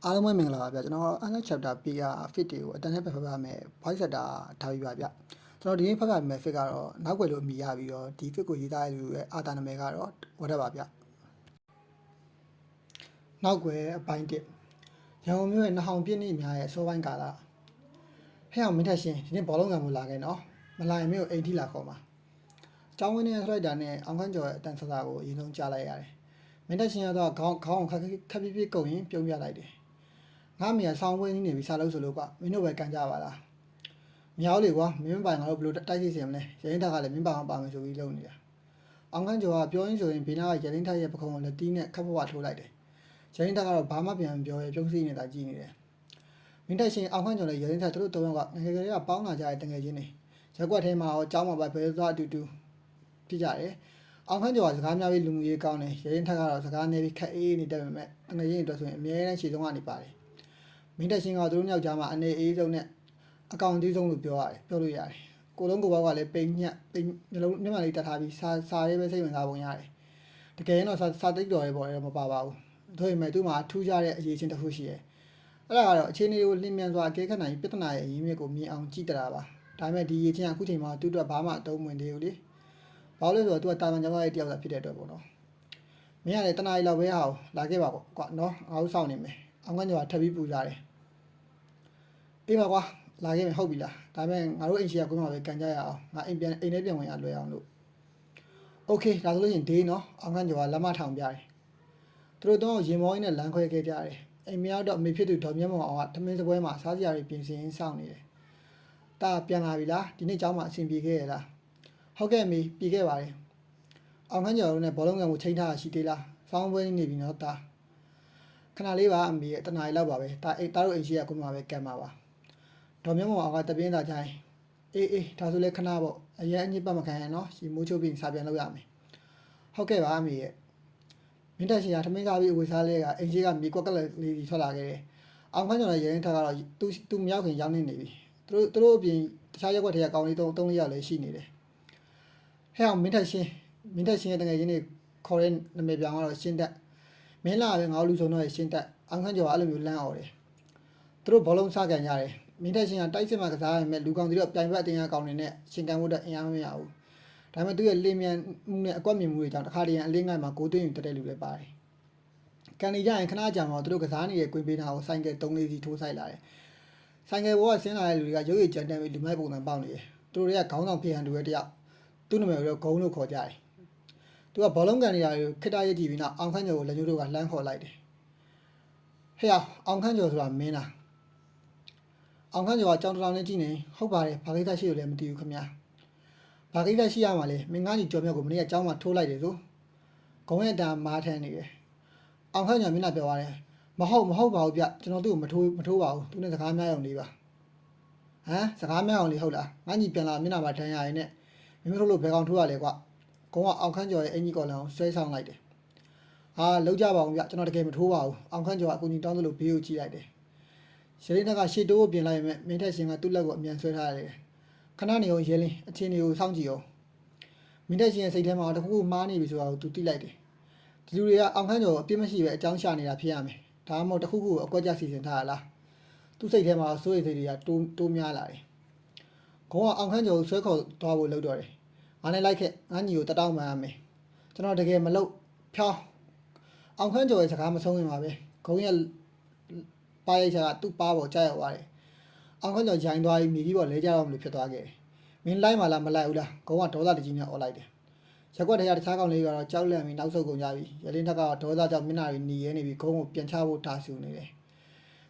အားလုံးပဲမင်္ဂလာပါဗျကျွန်တော် Unlock Chapter PR Fit တွေကိုအတန်းနဲ့ဖတ်ဖတ်ပါမယ် Voice Setter ထားပြီးပါဗျကျွန်တော်ဒီနေ့ဖတ်ဖတ်မယ် Fit ကတော့နောက်ွယ်လို့အမည်ရပြီးတော့ဒီ Fit ကိုရေးသားရတဲ့လူရဲ့အာသာနာမည်ကတော့ဝတ်ရပါဗျနောက်ွယ်အပိုင်း1ရန်ကုန်မြို့ရဲ့နှဟောင်ပြည့်နေ့များရဲ့အစောပိုင်းကာလဟဲ့အောင်မင်းထက်ရှင်ဒီနေ့ဘောလုံးကံကိုလာခဲ့နော်မလာရင်မြို့အိမ်ထိလာခေါ်ပါကျောင်းဝင်းနဲ့ဆွလိုက်တာနဲ့အောင်ခန်းကျော်ရဲ့အတန်းဆဆကိုအရင်ဆုံးကြားလိုက်ရတယ်မင်းထက်ရှင်ကတော့ခေါင်းခက်ပြပြကုန်ရင်ပြုံးပြလိုက်တယ်ငါမေဆောင်းပွဲနေပြီစားလို့ဆိုလို့ကွာမင်းတို့ပဲကန်ကြပါလားမြောက်လေကွာမင်းပိုင်ငါတို့ဘယ်လိုတိုက်စီစင်မလဲရရင်ထက်ကလည်းမင်းပါအောင်ပါမယ်ဆိုပြီးလုပ်နေတာအောင်ခန်းကျော်ကပြောရင်းဆိုရင်ဘေးနားကရရင်ထက်ရဲ့ပခုံးကိုလက်တီးနဲ့ခပ်ဖွားထိုးလိုက်တယ်ရရင်တက်ကတော့ဘာမှပြန်မပြောရဲပြုံးစီနေတာကြည့်နေတယ်မင်းတက်ရှင်အောင်ခန်းကျော်နဲ့ရရင်ထက်တို့၃ယောက်ကငယ်ငယ်ကပေါင်းလာကြတဲ့တငယ်ချင်းတွေရက်ကွက်ထဲမှာရောကျောင်းမှာပဲဘယ်သွားအတူတူဖြစ်ကြတယ်အောင်ခန်းကျော်ကစကားများပြီးလူမှုရေးကောင်းတယ်ရရင်ထက်ကတော့စကားနေပြီးခက်အေးနေတယ်ပေမဲ့တငယ်ချင်းတွေအတွက်ဆိုရင်အများအားရှည်ဆုံးကနေပါတယ်မင်းတက်ရှင်ကသူတို့ယောက်ျားမှာအနေအေးဆုံးနဲ့အကောင်ကြီးဆုံးလို့ပြောလို့ရတယ်ကိုလုံးကိုဘောက်ကလည်းပိန်ညက်မျိုးလုံးမျက်မှန်လေးတက်ထားပြီးစာရေးပဲစိတ်ဝင်စားပုံရတယ်တကယ်ရင်တော့စာသိတော်ရေးပေါ်တော့မပါပါဘူးတို့ပေမဲ့သူ့မှာထူးခြားတဲ့အရေးချင်းတစ်ခုရှိတယ်အဲ့ဒါကတော့အခြေအနေကိုလင်းမြန်စွာအကဲခတ်နိုင်ပြဿနာရဲ့အရင်းမြစ်ကိုမြင်အောင်ကြည့်တတာပါဒါပေမဲ့ဒီအရေးချင်းအခုချိန်မှာသူ့အတွက်ဘာမှအသုံးဝင်သေးဘူးလေဘာလို့လဲဆိုတော့သူကတာမန်ကျောင်းသားရဲ့တယောက်သာဖြစ်တဲ့အတွက်ပေါ့နော်မင်းကလည်းတနားရီလောက်ပဲဟာလာခဲ့ပါကွာနော်ငါတို့စောင့်နေမယ်အောင်ကညောထပ်ပြီးပူကြတယ်အေးပါကွာလာခဲ့မယ်ဟုတ်ပြီလားဒါပေမဲ့ငါတို့အိမ်ရှိရကွင်းမှာပဲကန်ကြရအောင်ငါအိမ်ထဲပြန်ဝင်ရလွယ်အောင်လို့โอเคဒါဆိုလို့ရင်ဒေးနော်အောင်ကညောကလက်မထောင်ပြတယ်သူတို့တော့ရင်မောင်းနဲ့လမ်းခွဲခဲ့ကြတယ်အိမ်မရောက်တော့အမေဖြစ်သူဒေါ်မြတ်မောင်အောင်ကထမင်းစပွဲမှာစားစရာတွေပြင်ဆင်စောင့်နေတယ်တာပြန်လာပြီလားဒီနေ့ကျောင်းမှာအဆင်ပြေခဲ့ရလားဟုတ်ကဲ့မေပြေခဲ့ပါတယ်အောင်ခန်းကျော်တို့နဲ့ဘောလုံးကန်ကိုချိန်ထားရှိသေးလားစောင်းပွဲနေပြီနော်တာခဏလေးပါအမေရဲ့တနားရီလောက်ပါပဲတာတို့အိမ်ရှိရကွန်းမှာပဲကန်ပါပါဒေါ်မြတ်မောင်အောင်ကတပြင်းသာချိုင်းအေးဒါဆိုလဲခဏပေါ့အရင်အညစ်ပတ်မခံရနော်ရှီမိုးချိုးပြီးစာပြန်လုပ်ရမယ်ဟုတ်ကဲ့ပါအမေရဲ့မင်းတက်ရှင်ကထမင်းစားပြီးအဝေးစားလဲကအင်ကြီးကမြေကွက်ကလေးကြီးထွက်လာခဲ့တယ်။အောင်ခန်းကျော်နဲ့ရရင်ထက်ကတော့သူမြောက်ခင်ရောက်နေပြီ။သူတို့အပြင်တခြားရက်ကွက်တွေကကောင်းလေး၃၄ယောက်လည်းရှိနေတယ်။ဟဲ့အောင်မင်းတက်ရှင်ရဲ့တငယ်ချင်းတွေခေါ်တဲ့နာမည်ပြောင်းကတော့ရှင်းတက်။မင်းလာပဲငါတို့လူစုံတော့ရှင်းတက်။အောင်ခန်းကျော်ကအဲ့လိုမျိုးလမ်းអော်တယ်။သူတို့ဘောလုံးစားကန်ရတယ်။မင်းတက်ရှင်ကတိုက်စစ်မှကစားရမယ်လူကောင်တွေတော့ပြိုင်ဘက်အတင်းအကောင်တွေနဲ့ရှင်ကန်ဖို့တက်အင်အားမရဘူး။ဒါပေမဲ့သူရဲ့လင်းမြန်မှုနဲ့အကွက်မြင်မှုတွေကြောင့်တခါတည်းအလင်းငိုင်းမှာကိုသွင်းယူတက်တဲ့လူတွေပါတယ်။ကန်နေကြရင်ခဏကြာမှသူတို့ကစားနေတဲ့ကွင်းပေးနာကိုဆိုင်ကယ်3လေးစီထိုးဆိုင်လာတယ်။ဆိုင်ကယ်ဘောကဆင်းလာတဲ့လူတွေကရုပ်ရည်ကြမ်းတမ်းပြီးလူမိုက်ပုံစံပေါက်နေတယ်။သူတို့တွေကခေါင်းဆောင်ဖြစ်ဟန်တူရဲ့တယောက်သူ့နာမည်ကိုဂုံးလို့ခေါ်ကြတယ်။သူကဘောလုံးကန်နေတာကိုခစ်တာရဲ့ကြည့်ပြီးနောက်အောင်ခန်းကျော်ကိုလက်ညှိုးတို့ကလှမ်းခေါ်လိုက်တယ်။ဟဲ့အောင်ခန်းကျော်ဆိုတာမင်းလား။အောင်ခန်းကျော်ကကြောင်တောင်နဲ့ကြည့်နေဟုတ်ပါတယ်ဘာကိစ္စရှိလို့လဲမသိဘူးခင်ဗျာ။ဘာကိစ္စရှိရမှာလဲမင်းငါးကြီးကြော်မြတ်ကိုမနေ့ကကျောင်းမှာထိုးလိုက်တယ်ဆို။ဂုံးရဲ့တာမားထန်းနေတယ်။အောင်ခန်းကျော်မျက်နှာပြောရတယ်မဟုတ်ပါဘူးဗျကျွန်တော်သူ့ကိုမထိုးပါဘူးသူနဲ့စကားများအောင်လေးပါဟမ်စကားများအောင်လေးဟုတ်လားငါညီပြန်လာမျက်နှာမှာတန်းရရင်နဲ့မင်းတို့လို့ဘယ်ကောင်ထိုးရလဲကွကုန်းကအောင်ခန်းကျော်ရဲ့အင်ကြီးကော်လန်ကိုဆွဲဆောင်လိုက်တယ်ဟာလောက်ကြပါအောင်ဗျကျွန်တော်တကယ်မထိုးပါဘူးအောင်ခန်းကျော်ကအကူကြီးတောင်းသလိုဘေးကိုကြည့်လိုက်တယ်ရင်းကရှေ့တိုးကိုပြင်လိုက်ရင်မင်းထက်ရှင်ကသူ့လက်ကိုအမြန်ဆွဲထားရတယ်ခဏနေအောင်ရဲလင်းအချင်းတွေကိုစောင့်ကြည့်အောင်မင်းထက်ရှင်ရဲ့စိတ်ထဲမှာတခုခုမှားနေပြီဆိုတာကိုသူသိလိုက်တယ်ဒီလူတွေကအောင်ခန်းကျော်အပြစ်မရှိပဲအကြောင်းရှာနေတာဖြစ်ရမယ်ဒါမှမဟုတ်တခုခုအကွက်ကြစီစဉ်ထားရလားသူ့စိတ်ထဲမှာစိုးရိမ်စိတ်တွေကတိုးများလာတယ်ခေါင်းကအောင်ခန်းကျော်ကိုဆွဲခေါ်သွားဖို့လုပ်တော့တယ်ငါနဲ့လိုက်ခဲ့ငါညီကိုတတောင်းမှန်းရမယ်ကျွန်တော်တကယ်မလုပ်ဖြောင်းအောင်ခန်းကျော်ရဲ့စကားမဆုံးရင်ပါပဲခေါင်းရဲ့ပါရိုက်ချာကသူ့ပါပေါ်ကြာရောက်သွားတယ်အောင်ခန်းကျော်ဂျိုင်းသွားပြီးမြေကြီးပေါ်လဲကြတော့မလို့ဖြစ်သွားခဲ့တယ်မင်းလိုက်မှလားမလိုက်ဘူးလားခေါင်းကဒေါသတကြီးနဲ့អော်လိုက်တယ်ရက်ကွက်ထဲကတခြားကောင်လေးကတော့ကြောက်လန့်ပြီးနောက်ဆုတ်ကုန်ကြပြီရလင်းထက်ကဒေါသကြောင့်မျက်နှာတွေหนีရဲနေပြီးခုံးကိုပြန်ချဖို့တာဆူနေတယ်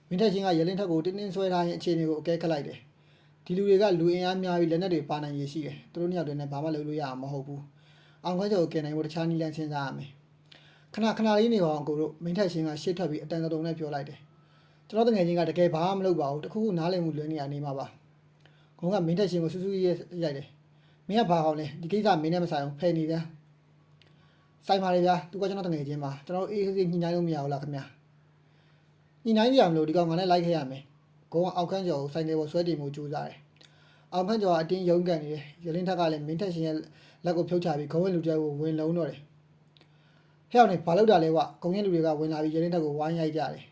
မင်းထက်ချင်းကရလင်းထက်ကိုတင်းတင်းဆွဲထားရင်အခြေအနေကိုအကဲခတ်လိုက်တယ်ဒီလူတွေကလူအင်အားများပြီးလက်နက်တွေပါနိုင်ရရှိတယ်သူတို့နှစ်ယောက်တည်းနဲ့ဘာမှလုပ်လို့ရအောင်မဟုတ်ဘူးအောင်ခန်းကျော်ကိုကယ်နိုင်ဖို့တခြားနည်းလမ်းစဉ်းစားရမယ်ခဏလေးနေပါအောင်ကိုတို့မင်းထက်ချင်းကရှေ့ထွက်ပြီးအတန်တုံနဲ့ပြောလိုက်တယ်ကျွန်တော်တငယ်ချင်းကတကယ်ဘာမှမလုပ်ပါဘူးတခုခုနားလည်မှုလွဲနေမှာပါခုံးကမင်းထက်ချင်းကိုစူးစူးရေးရိုက်တယ်မင်းကဘာကောင်လဲဒီကိစ္စမင်းနဲ့မဆိုင်အောင်ဖယ်နေပြန်ဆိုင်ပါလေဗျာသူကကျွန်တော်တငယ်ချင်းပါကျွန်တော်အေးအေးညှိနှိုင်းလို့မရဘူးလားခင်ဗျာညှိနှိုင်းကြရမလို့ဒီကောင်ငါနဲ့လိုက်ခဲ့ရမယ်ကိုကအောက်ခန်းကျော်ကိုဆိုင်ကယ်ပေါ်ဆွဲတင်မှုကြိုးစားတယ်အောက်ခန်းကျော်ကအတင်းရုံးကန်နေတယ်ရလင်းထက်ကလည်းမင်းထက်ရှင်ရဲ့လက်ကိုဖြုတ်ချပြီးဂုံးဝင်လူတယောက်ကိုဝင်လုံးတော့တယ်ဟဲ့အောင်နေဘာလုပ်တာလဲကွာဂုံးရဲ့လူတွေကဝင်လာပြီးရလင်းထက်ကိုဝိုင်းရိုက်ကြတယ်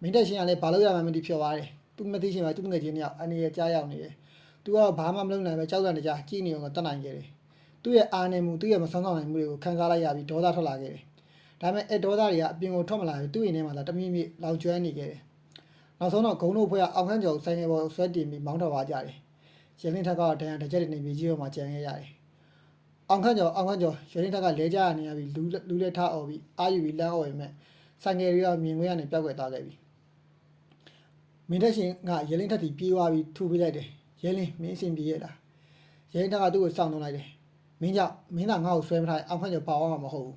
မင်းတက်ရှင်ကလည်းဘာလို့ရမှမသိဖြစ်သွားတယ်သူမသိရှင်မှာသူငယ်ချင်းတယောက်အနေရကြားရောက်နေတယ်သူကဘာမှမလုပ်နိုင်ပဲကြောက်တဲ့ကြားကြည့်နေအောင်တတ်နိုင်ခဲ့တယ်သူ့ရဲ့အားနေမှုသူ့ရဲ့မဆောင်ဆောင်နိုင်မှုတွေကိုခံစားလိုက်ရပြီးဒေါသထွက်လာခဲ့တယ်ဒါပေမဲ့ဒေါသတွေကအပြင်ကိုထွက်မလာဘူးသူ့ရင်ထဲမှာသာတမိမိလောင်ကျွမ်းနေခဲ့တယ်နောက်ဆုံးတော့ဂုံတို့ဖွဲ့ကအောင်ခန်းကျော်ဆိုင်ငယ်ပေါ်ဆွဲတင်ပြီးမောင်းထွက်သွားကြတယ်ရင်းနှင်းထက်ကဒဏ်ရာတစ်ချက်တွေနေပြီးကြီးပေါ်မှာကျန်ခဲ့ရတယ်အောင်ခန်းကျော်ရင်းနှင်းထက်ကလဲကြရနေရပြီးလူလဲထားអော်ပြီးအာယူပြီးလမ်းអော်ရင်မဲ့ဆိုင်ငယ်တွေကမြင်ခွင့်ရနေပျောက်ကွယ်သွားခဲ့ပြီမင်းတက်ရှင်ကရင်းနှင်းထက်တီပြေးသွားပြီးထူပေးလိုက်တယ်ရဲလင်းမင်းအဆင်ပြေရလားရဲတက်ကသူ့ကိုစောင့်နှုံးလိုက်တယ်မင်းကြောင့်မင်းသာငါ့ကိုဆွဲမထားအောင်ခန့်ကျော်ပါအောင်မှာမဟုတ်ဘူး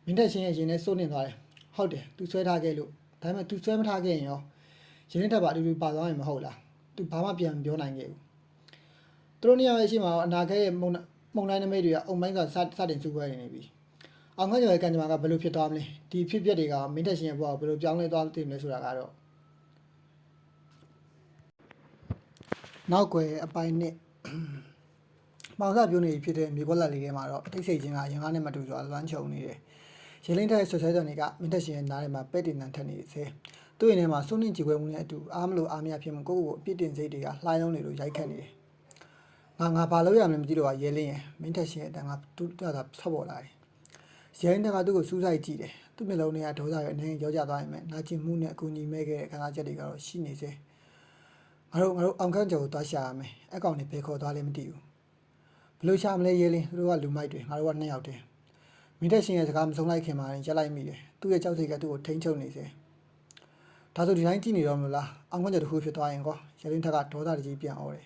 မင်းတက်ရှင်ရဲ့ရင်ထဲစိုးနေသွားတယ်ဟုတ်တယ်သူဆွဲထားခဲ့လို့ဒါပေမဲ့သူဆွဲမထားခဲ့ရင်ရောရင်တက်ပါအတူတူပါသွားရင်မဟုတ်လားသူဘာမှပြန်မပြောနိုင်ခဲ့ဘူးသူတို့နှစ်ယောက်ရဲ့ရှိမှာအနာဂတ်ရဲ့မုံတိုင်းနမိတ်တွေကအုံပိုင်းကစတင်စုပွဲနေပြီအောင်ခန့်ကျော်ရဲ့ကံကြမ္မာကဘယ်လိုဖြစ်သွားမလဲဒီဖြစ်ပျက်တွေကမင်းတက်ရှင်ရဲ့ဘဝကိုဘယ်လိုပြောင်းလဲသွားသိမလဲဆိုတာကတော့နောက်ွယ်အပိုင်းနဲ့မောင်စားပြောနေဖြစ်တဲ့မြေခွက်လက်လေးထဲမှာတော့တိတ်ဆိတ်ခြင်းကရင်ကားနဲ့မတူစွာလွမ်းချုံနေတယ်ရေလင်းတဲ့ဆွဆွဲတော်တွေကမင်းတက်ရှင်ရဲ့နားထဲမှာပဲ့တင်တန်ထက်နေစေသူ့ရင်ထဲမှာစိုးနှင်းကြည်ခွဲမှုနဲ့အတူအားမလို့အားမရဖြစ်မှုကိုယ့်ကိုယ်အပြစ်တင်စိတ်တွေကလှိုင်းလုံးနေလို့ရိုက်ခတ်နေတယ်ငါဘာလို့ရမလဲမသိတော့ရေလင်းရဲ့မင်းတက်ရှင်ရဲ့တန်ကသူ့တာဆော့ပေါ်လာတယ်ရေလင်းတက်ကသူ့ကိုစူးစိုက်ကြည့်တယ်သူ့မျက်လုံးတွေကဒေါသရဲ့အနေနဲ့ရောကြသွားရင်မဲ့နာကျင်မှုနဲ့အကူအညီမဲ့ခဲ့တဲ့ခံစားချက်တွေကတော့ရှိနေစေငါတို့အောင်ခန့်ကျော်ကိုသွားရှာရမယ်အကောင်တွေဘယ်ခေါ်သွားလဲမသိဘူးဘလို့ရှာမလဲရဲလင်းသူတို့ကလူမိုက်တွေငါတို့ကနှစ်ယောက်တည်းမင်းတက်ရှင်ရဲ့စကားမဆုံးလိုက်ခင်မှာရက်လိုက်မိတယ်သူ့ရဲ့ကြောက်စိတ်ကသူ့ကိုထိန်းချုပ်နေစေဒါဆိုဒီတိုင်းကြည့်နေတော့မလားအောင်ခန့်ကျော်တစ်ခုဖြစ်သွားရင်ကောရဲလင်းထက်ကဒေါသတကြီးပြန်អော်တယ်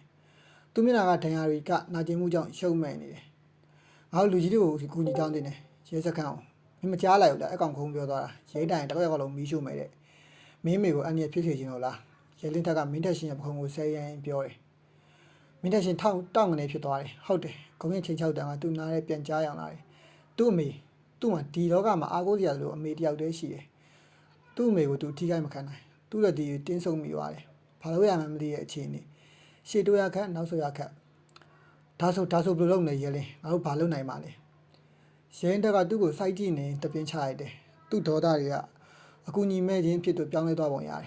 သူမျက်နှာကဒဏ်ရာတွေကနာကျင်မှုကြောင့်ရှုံမဲ့နေတယ်ငါတို့လူကြီးတွေကိုကူညီတောင်းတင်တယ်ရဲစခန်းအောင်မင်းမကြားလိုက်ဘူးလားအကောင်ခုံပြောသွားတာရဲတိုင်တစ်ခါလုံးမီးရှို့မဲ့တဲ့မင်းမေကိုအန်ရဖြစ်စေခြင်းလို့လားရဲလင်းထက်ကမင်းတက်ရှင်ရဲ့ပခုံးကိုဆဲရန်ပြောတယ်မင်းတက်ရှင်တောင်းငနေဖြစ်သွားတယ်ဟုတ်တယ်ဂုံရဲ့ချိန်ချောက်တန်ကသူ့နားထဲပြန်ကြားရောက်လာတယ်သူ့အမေသူ့မှာဒီလောကမှာအားကိုးစရာလိုအမေတယောက်တည်းရှိတယ်သူ့အမေကိုသူထိခိုက်မခံနိုင်သူ့လက်ဒီတင်းဆုံမိသွားတယ်ဘာလို့ရမှမသိရဲ့အခြေအနေရှေ့တိုးရခက်နောက်ဆိုရခက်ဒါဆိုဘယ်လိုလုပ်နေရဲလဲငါတို့ဘာလုပ်နိုင်မှာလဲရဲတက်ကသူ့ကိုစိုက်ကြည့်နေတပင်းချလိုက်တယ်သူ့ဒေါသတွေကအကူညီမဲ့ခြင်းဖြစ်သူပြောင်းလဲသွားပုံရတယ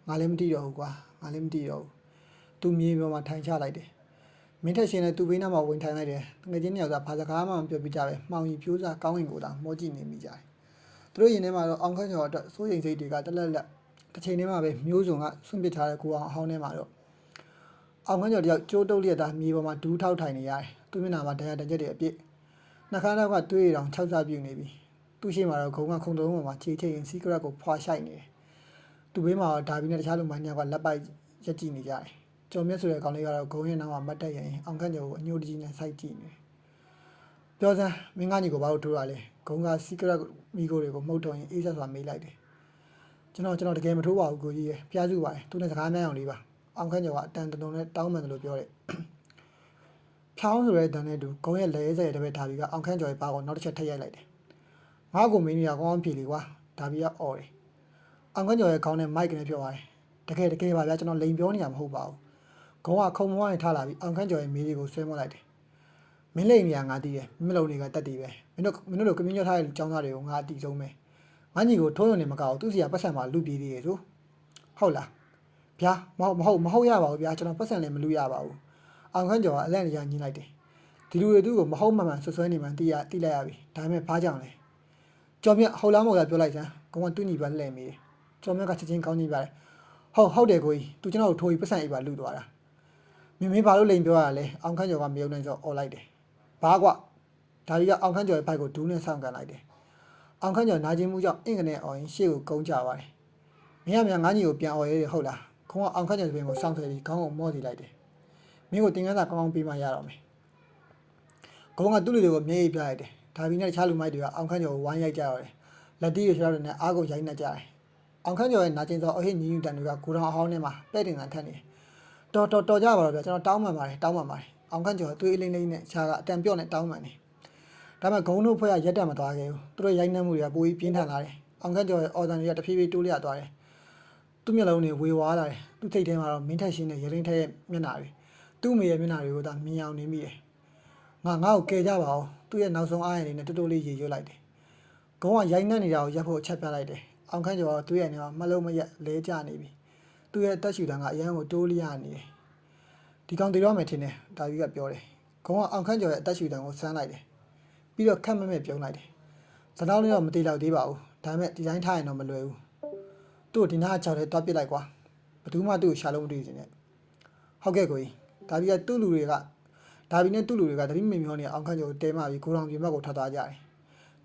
်ငါလည်းမသိတော့ဘူးကွာငါလည်းမသိတော့ဘူးသူမြေပေါ်မှာထိုင်ချလိုက်တယ်မင်းထက်ရှင်နဲ့သူ့ဘေးနားမှာဝင်ထိုင်လိုက်တယ်ငွေချင်းနှစ်ယောက်ကဘာစကားမှမပြောပြကြပဲမှောင်ရီပြိုးစားကောင်းဝင်ကိုသာမောကြည့်နေမိကြတယ်သူတို့ရင်ထဲမှာတော့အောင်ခန့်ကျော်အတွက်စိုးရိမ်စိတ်တွေကတလက်တစ်ချိန်တည်းမှာပဲမျိုးစုံကဆွန့်ပစ်ထားတဲ့ကိုအောင်အဟောင်းထဲမှာတော့အောင်ခန့်ကျော်တယောက်ကျိုးတုပ်လျက်သားမြေပေါ်မှာဒူးထောက်ထိုင်နေရတယ်သူ့မျက်နှာမှာဒဏ်ရာတချက်တွေအပြည့်နှာခမ်းထောက်ကတွေးရအောင်၆စားပြုတ်နေပြီသူ့ရှိမှာတော့ဂုံကခုံတုံးပေါ်မှာခြေချိန်စီကရက်ကိုဖွာရှိုက်နေတယ်သူ့ဘေးမှာဒါဘီနဲ့တခြားလူမိုင်းတွေကလက်ပိုက်ရက်ကြည့်နေကြတယ်ကျော်မြတ်ဆိုတဲ့ကောင်လေးကတော့ဂုံရဲ့နောက်မှာမတ်တက်ရင်အောင်ခန့်ကျော်ကိုအညိုတကြီးနဲ့စိုက်ကြည့်နေပြောစမ်းမင်းကညီကိုဘာလို့ထိုးရလဲဂုံကစီကရက်မိကိုတွေကိုမှုတ်ထုံရင်အေးဆက်စွာမေးလိုက်တယ်ကျွန်တော်တကယ်မထိုးပါဘူးကိုကြီးရဲ့ပြားစုပါတယ်သူနဲ့စကားများအောင်လေးပါအောင်ခန့်ကျော်ကအတန်တုံနဲ့တောင်းမှန်တယ်လို့ပြောတယ်ဖြောင်းဆိုတဲ့တန်နဲ့တူဂုံရဲ့လက်ရဲစက်ရဲ့တပည့်ဒါဘီကအောင်ခန့်ကျော်ရဲ့ပါးကိုနောက်တစ်ချက်ထပ်ရိုက်လိုက်တယ်ငါ့ကိုမင်းကြီးကကောင်းဖြေလေကွာဒါဘီကအော်တယ်အောင်ခန့်ကျော်ရဲ့ခေါင်းနဲ့မိုက်ကနေပြောသွားတယ်တကယ်ပါဗျာကျွန်တော်လိန်ပြောနေရမှာမဟုတ်ပါဘူးဂုံကခုံမွားရင်ထားလာပြီးအောင်ခန့်ကျော်ရဲ့မေးလေးကိုဆွဲမလိုက်တယ်မင်းလိန်နေရငါတီးတယ်မင်းလုံးတွေကတက်တီးပဲမင်းတို့ကမင်းညှော့ထားတဲ့လူចောင်းသားတွေကိုငါအတီးဆုံးပဲငါညီကိုထိုးရုံနဲ့မကောက်သူ့စီကပတ်စံမှာလူပြေးသေးရဲ့ဆိုဟုတ်လားဗျာမဟုတ်ရပါဘူးဗျာကျွန်တော်ပတ်စံလည်းမလူရပါဘူးအောင်ခန့်ကျော်ကအလန့်ရညှိလိုက်တယ်ဒီလူတွေသူ့ကိုမဟုတ်မှန်ဆွဆွဲနေမှတီးလိုက်ရပြီဒါပေမဲ့ဘာကြောင့်လဲကျော်မြတ်ဟုတ်လားမဟုတ်လားပြောလိုက်စမ်းဂုံကတူးညီပါလှည့်မိတယ်ကျော်မြတ်ကချက်ချင်းကောင်းကြည့်ပါတယ်ဟုတ်တယ်ကိုကြီးသူကျွန်တော်တို့ထိုးပြီးပတ်စံအိပ်ပါလူသွားတာမင်းဘာလို့လိန်ပြောရလဲအောင်ခန့်ကျော်ကမယုံနိုင်စောអော်လိုက်တယ်ဘာကွာဒါကြီးကအောင်ခန့်ကျော်ရဲ့ဘိုက်ကိုဒူးနဲ့ဆောင်းကန်လိုက်တယ်အောင်ခန့်ကျော်နာကျင်မှုကြောင့်အင်ကနေអော်ရင်ရှေ့ကိုကုန်းကြပါတယ်မင်းကငါညီကိုပြန်អော်ရဲတယ်ဟုတ်လားခုံကအောင်ခန့်ကျော်ပြင်ကိုစောင်းဆွဲပြီးခေါင်းကိုမော့စီလိုက်တယ်မင်းကိုတင်ကန်းစာကောင်းပေးမှရတော့မယ်ခုံကသူ့လူတွေကိုမျက်ရည်ပြလိုက်တယ်ဒါဘီနဲ့တခြားလူမိုက်တွေကအောင်ခန့်ကျော်ကိုဝိုင်းရိုက်ကြရတယ်လက်တီးတွေချောက်တွေနဲ့အားကိုရိုက်နှက်ကြတယ်အောင်ခန့်ကျော်ရဲ့နာကျင်သောအဟိညီညူတန်တွေကကိုတော်အဟောင်းထဲမှာပဲ့တင်ကန်ထက်နေတော်ကြပါတော့ဗျာကျွန်တော်တောင်းပန်ပါတယ်အောင်ခန့်ကျော်သွေးအလိမ့်နဲ့ခြားကအတန်ပြော့နဲ့တောင်းပန်နေဒါပေမဲ့ဂုံတို့ဖွဲ့ကရက်တက်မသွားခဲ့ဘူးသူတို့ရိုက်နှက်မှုတွေကပိုပြီးပြင်းထန်လာတယ်အောင်ခန့်ကျော်ရဲ့အော်တန်တွေကတဖြည်းဖြည်းတိုးလျသွားတယ်သူ့မျက်လုံးတွေဝေဝါးလာတယ်သူ့စိတ်ထဲမှာတော့မင်းထက်ရှင်းတဲ့ရင်းထက်ရဲ့မျက်နှာတွေသူ့မိရဲ့မျက်နှာတွေကိုသာမြင်အောင်နေမိတယ်ငါ့ကိုကယ်ကြပါဦးသူ့ရဲ့နောက်ဆုံးအားရည်နဲ့တိုးလေးရေရွတ်လိုက်တယ်ဂုံကရိုက်နှက်နေတာကိုရပ်ဖို့ချက်ပြလိုက်တယ် အောင်ခန့်ကျော်သူ့ရဲ့နေမှာမလုံးမရက်လဲကျနေပြီသူ့ရဲ့အသက်ရှူတန်းကအရန်ကိုတိုးလျနေတယ်ဒီကောင်တည်တော့မယ်ထင်တယ်ဒါကြီးကပြောတယ်ခေါင်းကအောင်ခန့်ကျော်ရဲ့အသက်ရှူတန်းကိုဆန်းလိုက်တယ်ပြီးတော့ခက်မမဲ့ပြုံးလိုက်တယ်ဇနောက်လေးတော့မတိလောက်သေးပါဘူးဒါပေမဲ့ဒီတိုင်းထားရင်တော့မလွယ်ဘူးသူ့ဒီနားချောက်ထဲတွားပစ်လိုက်ကွာဘယ်သူမှသူ့ကိုရှာလို့မတွေ့စင်နဲ့ဟုတ်ကဲ့ကိုကြီးဒါပြီးကသူ့လူတွေကဒါပြီးနဲ့သူ့လူတွေကတတိမင်မျောနေအောင်ခန့်ကျော်ကိုတဲမှပြီးကိုရောင်ပြင်ဘက်ကိုထွက်သွားကြတယ်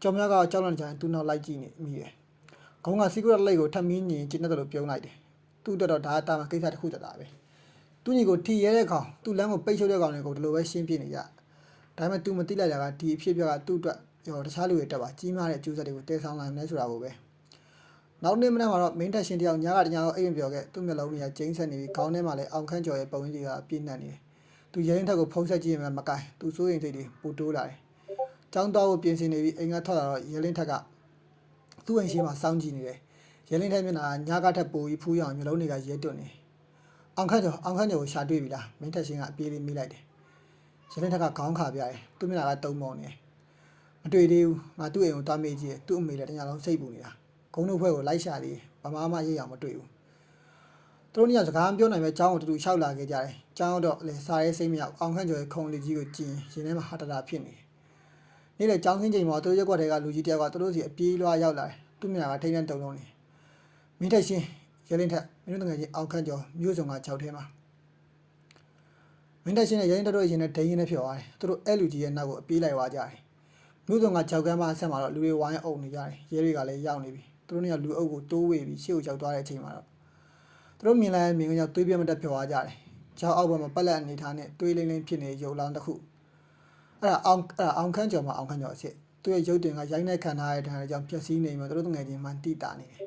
ကြောင်မြတ်ကကြောက်လန့်ကြရင်သူ့နောက်လိုက်ကြည့်နေမိတယ်ခေါင်းကစီကူရက်လိတ်ကိုထပ်မင်းညင်ကျင်းတဲ့လိုပြုံးလိုက်တယ်သူ့တော့ဒါတာမှကိစ္စတစ်ခုတတာပဲသူ့ညီကိုထီရဲတဲ့ကောင်သူ့လမ်းကိုပိတ်ချုပ်တဲ့ကောင်တွေကိုဒီလိုပဲရှင်းပြနေကြဒါပေမဲ့ तू မသိလိုက်တာကဒီအဖြစ်အပျက်ကသူ့အတွက်ရောတခြားလူတွေတက်ပါကြီးမားတဲ့အကျိုးဆက်တွေကိုတည်ဆောင်နိုင်မယ်ဆိုတာကိုပဲနောက်နေ့မနက်မှာတော့ main တက်ရှင်တယောက်ညကတညတော့အိမ်ပြောခဲ့သူ့မျက်လုံးတွေကကျင်းဆက်နေပြီးခေါင်းထဲမှာလည်းအောင်ခန့်ကျော်ရဲ့ပုံရင်းတွေကပြည့်နှက်နေတယ်သူရဲရင်ထက်ကိုဖုံးဆက်ကြည့်ရင်မကိုင်းသူစိုးရင်စိတ်တွေပိုတိုးလာတယ်ចောင်းတော်ကိုပြင်ဆင်နေပြီးအိမ်ကထွက်လာတော့ရဲလင်းထက်ကသူ့အိမ်ရှိမှာစောင်းကြည့်နေတယ်ရဲလင်းထက်မျက်နှာညကထက်ပိုပြီးဖူးရအောင်မျိုးလုံးတွေကရဲတွတ်နေအောင်ခန့်ကျော်ကိုရှာတွေ့ပြီလား main တက်ရှင်ကအပြေးလေးမိလိုက်တယ်ရဲလင်းထက်ကခေါင်းခါပြတယ်သူ့မျက်နှာကတုံးမောင်းနေမတွေ့သေးဘူးငါသူ့အိမ်ကိုတားမေးကြည့်သူ့အမေလည်းတညာလုံးစိတ်ပူနေတာဂုံတို့ဖွဲ့ကိုလိုက်ရှာသေးဘာမှရိပ်အောင်မတွေ့ဘူးသူတို့ညစကားပြောနိုင်မဲ့အကြောင်းကိုတူတူရှောက်လာခဲ့ကြတယ်အကြောင်းတော့လေစားရဲစိတ်မရောက်အောင်ခန့်ကျော်ရဲ့ခုံလေးကြီးကိုကြည့်ရင်ထဲမှာဟာတတာဖြစ်နေနေ့လေကျောင်းစင်းချိန်မှာသူတို့ရက်ွက်တွေကလူကြီးတယောက်ကသူတို့စီအပြေးလွှားရောက်လာတယ်သူ့မျက်နှာကထိန်းထန်းတုံလုံးနေမင်းထက်ရှင်းရဲလင်းထက်မင်းတို့ငယ်ချင်းအောင်ခန့်ကျော်မျိုးစုံက6ထဲမှာမင်းတက်ရှင်နဲ့ရဲရင်တို့ရင်နဲ့ဒိန်းရင်နဲ့ဖြစ်သွားတယ်သူတို့အဲ့လူကြီးရဲ့နောက်ကိုအပြေးလိုက်သွားကြတယ်မြို့စုံက6ကမ်းမအဆက်မှာတော့လူတွေဝိုင်းအုပ်နေကြတယ်ရဲတွေကလည်းရောက်နေပြီသူတို့ကလူအုပ်ကိုတိုးဝေပြီးရှေ့ကိုရောက်သွားတဲ့အချိန်မှာတော့သူတို့မြင်လိုက်မြင်ကြောင်သွေးပြတ်မတက်ဖြစ်သွားကြတယ်ကြောက်အောက်ဘက်မှာပက်လက်အနေထားနဲ့သွေးလင်းလင်းဖြစ်နေရုပ်လောင်းတစ်ခုအဲ့ဒါအောင်ခန့်ကျော်မှာအောင်ခန့်ကျော်အစ်စ်သူရဲ့ရုပ်တင်ကရိုင်းနေခံထားရတဲ့ဒဏ်ကြောင့်ပျက်စီးနေမှသူတို့ငယ်ချင်းမှန်တိတာနေတယ်